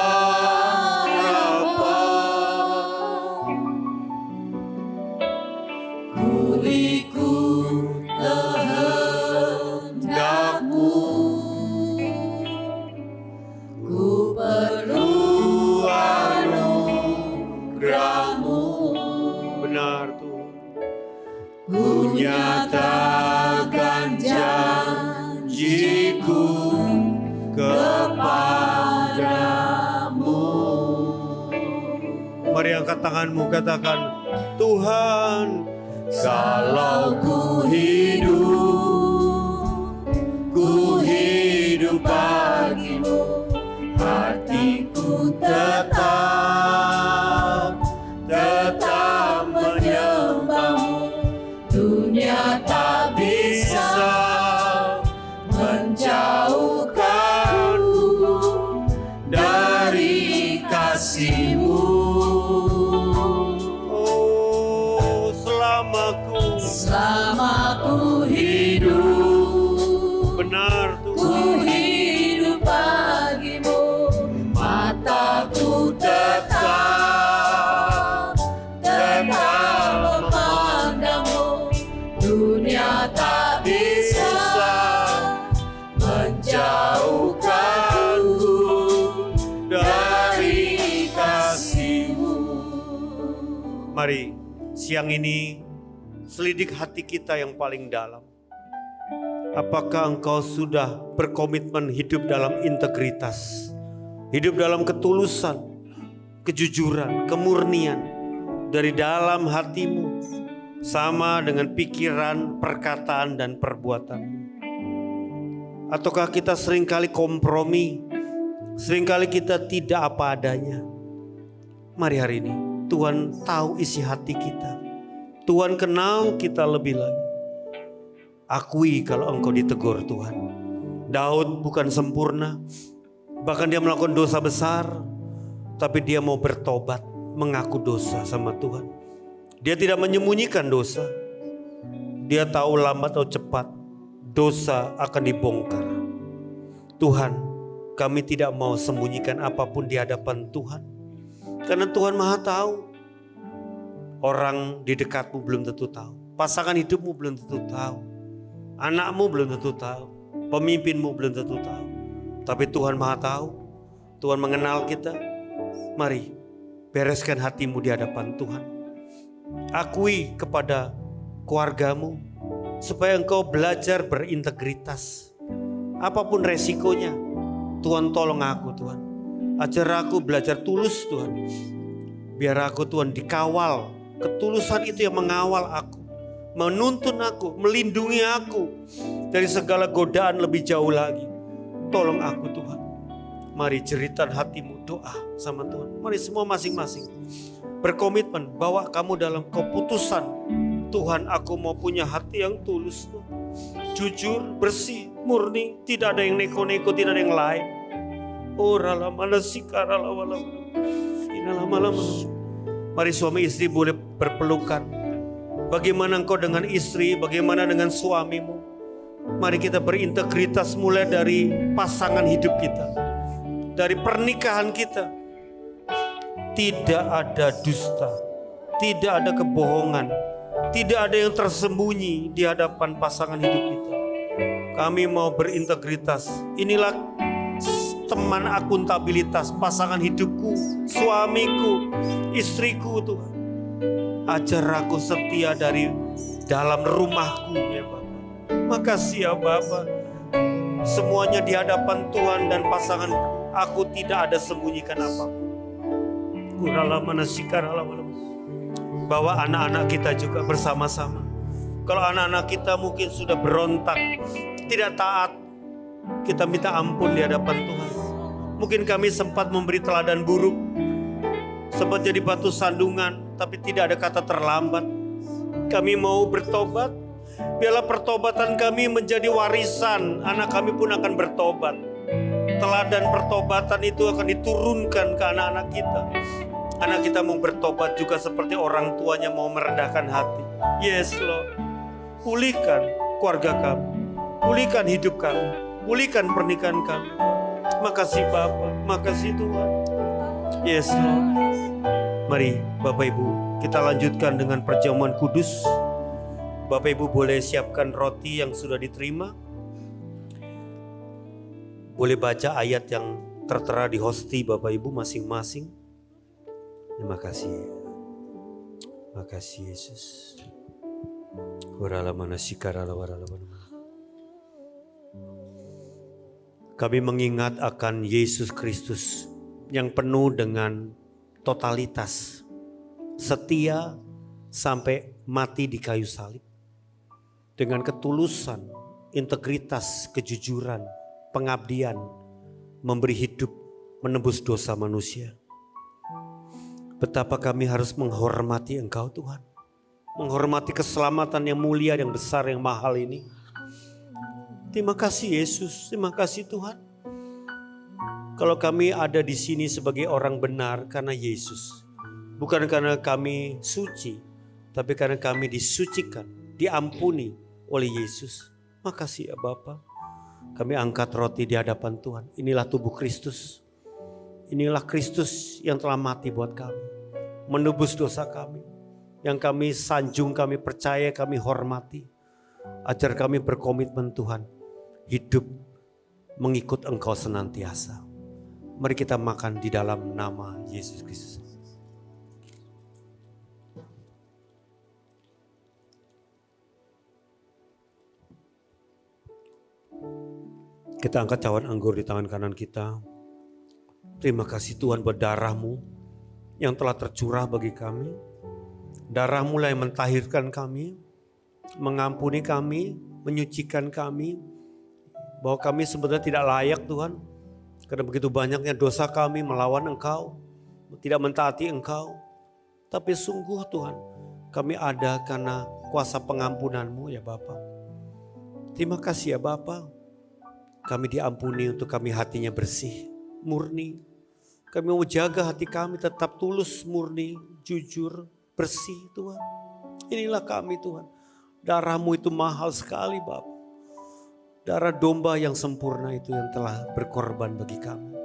Ku ikut kehendak-Mu, ku perlu anugerah-Mu. Benar Tuhan. Ku nyatakan janjiku kepadamu. Mari angkat tanganmu, katakan, Tuhan, kalau ku hidup bagi-Mu, hatiku tetap menyembah-Mu. Dunia tak bisa menjauhkanku dari kasih-Mu. Oh, selama ku hidup, benar Tuhan, ku hidup bagi-Mu, mataku tetap memandang-Mu. Dunia tak bisa menjauhkanku dari kasih-Mu. Mari siang ini selidik hati kita yang paling dalam. Apakah engkau sudah berkomitmen hidup dalam integritas, hidup dalam ketulusan, kejujuran, kemurnian dari dalam hatimu, sama dengan pikiran, perkataan, dan perbuatanmu? Ataukah kita seringkali kompromi, seringkali kita tidak apa adanya? Mari hari ini Tuhan tahu isi hati kita, Tuhan kenal kita lebih lagi. Akui kalau engkau ditegur Tuhan. Daud bukan sempurna, bahkan dia melakukan dosa besar, tapi dia mau bertobat, mengaku dosa sama Tuhan. Dia tidak menyembunyikan dosa. Dia tahu lambat atau cepat dosa akan dibongkar. Tuhan, kami tidak mau sembunyikan apapun di hadapan Tuhan, karena Tuhan Maha tahu. Orang di dekatmu belum tentu tahu, pasangan hidupmu belum tentu tahu, anakmu belum tentu tahu, pemimpinmu belum tentu tahu. Tapi Tuhan Maha tahu, Tuhan mengenal kita. Mari bereskan hatimu di hadapan Tuhan. Akui kepada keluargamu supaya engkau belajar berintegritas. Apapun resikonya, Tuhan tolong aku Tuhan. Ajar aku belajar tulus Tuhan. Biar aku Tuhan dikawal. Ketulusan itu yang mengawal aku, menuntun aku, melindungi aku dari segala godaan lebih jauh lagi. Tolong aku Tuhan. Mari jeritan hatimu, doa sama Tuhan. Mari semua masing-masing berkomitmen bahwa kamu dalam keputusan, Tuhan, aku mau punya hati yang tulus Tuhan. Jujur, bersih, murni, tidak ada yang neko-neko, tidak ada yang lain. Oh ralamana sikaralawala. Mari suami istri boleh berpelukan. Bagaimana engkau dengan istri, bagaimana dengan suamimu. Mari kita berintegritas mulai dari pasangan hidup kita, dari pernikahan kita. Tidak ada dusta, tidak ada kebohongan, tidak ada yang tersembunyi di hadapan pasangan hidup kita. Kami mau berintegritas. Inilah teman akuntabilitas pasangan hidupku, suamiku, istriku Tuhan. Ajar aku setia dari dalam rumahku ya Bapak. Makasih ya Bapak. Semuanya di hadapan Tuhan dan pasangan aku tidak ada sembunyikan apapun. Bawa anak-anak kita juga bersama-sama. Kalau anak-anak kita mungkin sudah berontak, tidak taat, kita minta ampun di hadapan Tuhan. Mungkin kami sempat memberi teladan buruk, sempat jadi batu sandungan, tapi tidak ada kata terlambat. Kami mau bertobat. Biarlah pertobatan kami menjadi warisan, anak kami pun akan bertobat. Teladan pertobatan itu akan diturunkan ke anak-anak kita. Anak kita mau bertobat juga seperti orang tuanya mau merendahkan hati. Yes Lord. Pulihkan keluarga kami. Pulihkan hidup kami. Pulihkan pernikahan kami. Makasih Bapa. Makasih Tuhan. Yes Lord. Mari Bapak Ibu, kita lanjutkan dengan perjamuan kudus. Bapak Ibu boleh siapkan roti yang sudah diterima. Boleh baca ayat yang tertera di hosti Bapak Ibu masing-masing. Terima kasih. Terima kasih Yesus. Kami mengingat akan Yesus Kristus yang penuh dengan totalitas, setia sampai mati di kayu salib. Dengan ketulusan, integritas, kejujuran, pengabdian, memberi hidup, menebus dosa manusia. Betapa kami harus menghormati Engkau Tuhan. Menghormati keselamatan yang mulia, yang besar, yang mahal ini. Terima kasih Yesus, terima kasih Tuhan. Kalau kami ada di sini sebagai orang benar karena Yesus. Bukan karena kami suci, tapi karena kami disucikan, diampuni oleh Yesus. Makasih ya Bapa. Kami angkat roti di hadapan Tuhan. Inilah tubuh Kristus. Inilah Kristus yang telah mati buat kami. Menebus dosa kami. Yang kami sanjung, kami percaya, kami hormati. Ajar kami berkomitmen Tuhan. Hidup mengikut Engkau senantiasa. Mari kita makan di dalam nama Yesus Kristus. Kita angkat cawan anggur di tangan kanan kita. Terima kasih Tuhan buat darah-Mu yang telah tercurah bagi kami. Darah-Mu lah yang mentahirkan kami, mengampuni kami, menyucikan kami. Bahwa kami sebenarnya tidak layak Tuhan. Karena begitu banyaknya dosa kami melawan Engkau, tidak mentaati Engkau. Tapi sungguh Tuhan, kami ada karena kuasa pengampunan-Mu ya Bapa. Terima kasih ya Bapa. Kami diampuni untuk kami hatinya bersih, murni. Kami mau jaga hati kami tetap tulus, murni, jujur, bersih Tuhan. Inilah kami Tuhan. Darah-Mu itu mahal sekali Bapa. Darah domba yang sempurna itu yang telah berkorban bagi kami.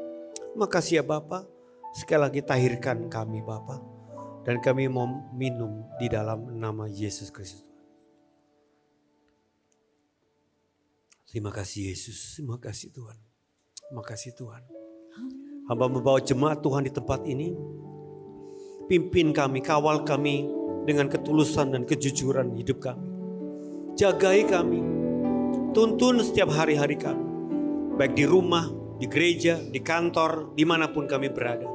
Makasih ya Bapa. Sekali lagi tahirkan kami Bapa. Dan kami mau minum di dalam nama Yesus Kristus. Terima kasih Yesus, terima kasih Tuhan. Terima kasih Tuhan. Hamba membawa jemaat Tuhan di tempat ini. Pimpin kami, kawal kami dengan ketulusan dan kejujuran hidup kami. Jagai kami, tuntun setiap hari-hari kami. Baik di rumah, di gereja, di kantor, dimanapun kami berada.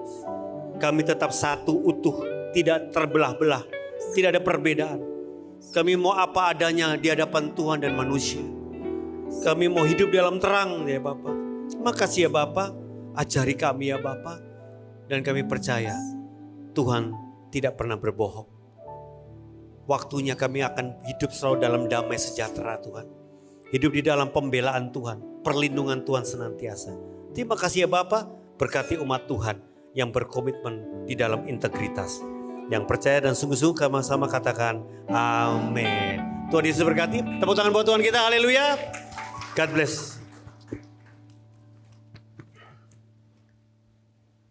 Kami tetap satu utuh, tidak terbelah-belah, tidak ada perbedaan. Kami mau apa adanya di hadapan Tuhan dan manusia. Kami mau hidup dalam terang ya Bapa. Makasih ya Bapa, ajari kami ya Bapa. Dan kami percaya Tuhan tidak pernah berbohong. Waktunya kami akan hidup selalu dalam damai sejahtera Tuhan. Hidup di dalam pembelaan Tuhan, perlindungan Tuhan senantiasa. Terima kasih ya Bapa, berkati umat Tuhan yang berkomitmen di dalam integritas. Yang percaya dan sungguh-sungguh sama-sama katakan amin. Tuhan Yesus berkati. Tepuk tangan buat Tuhan kita, haleluya. God bless.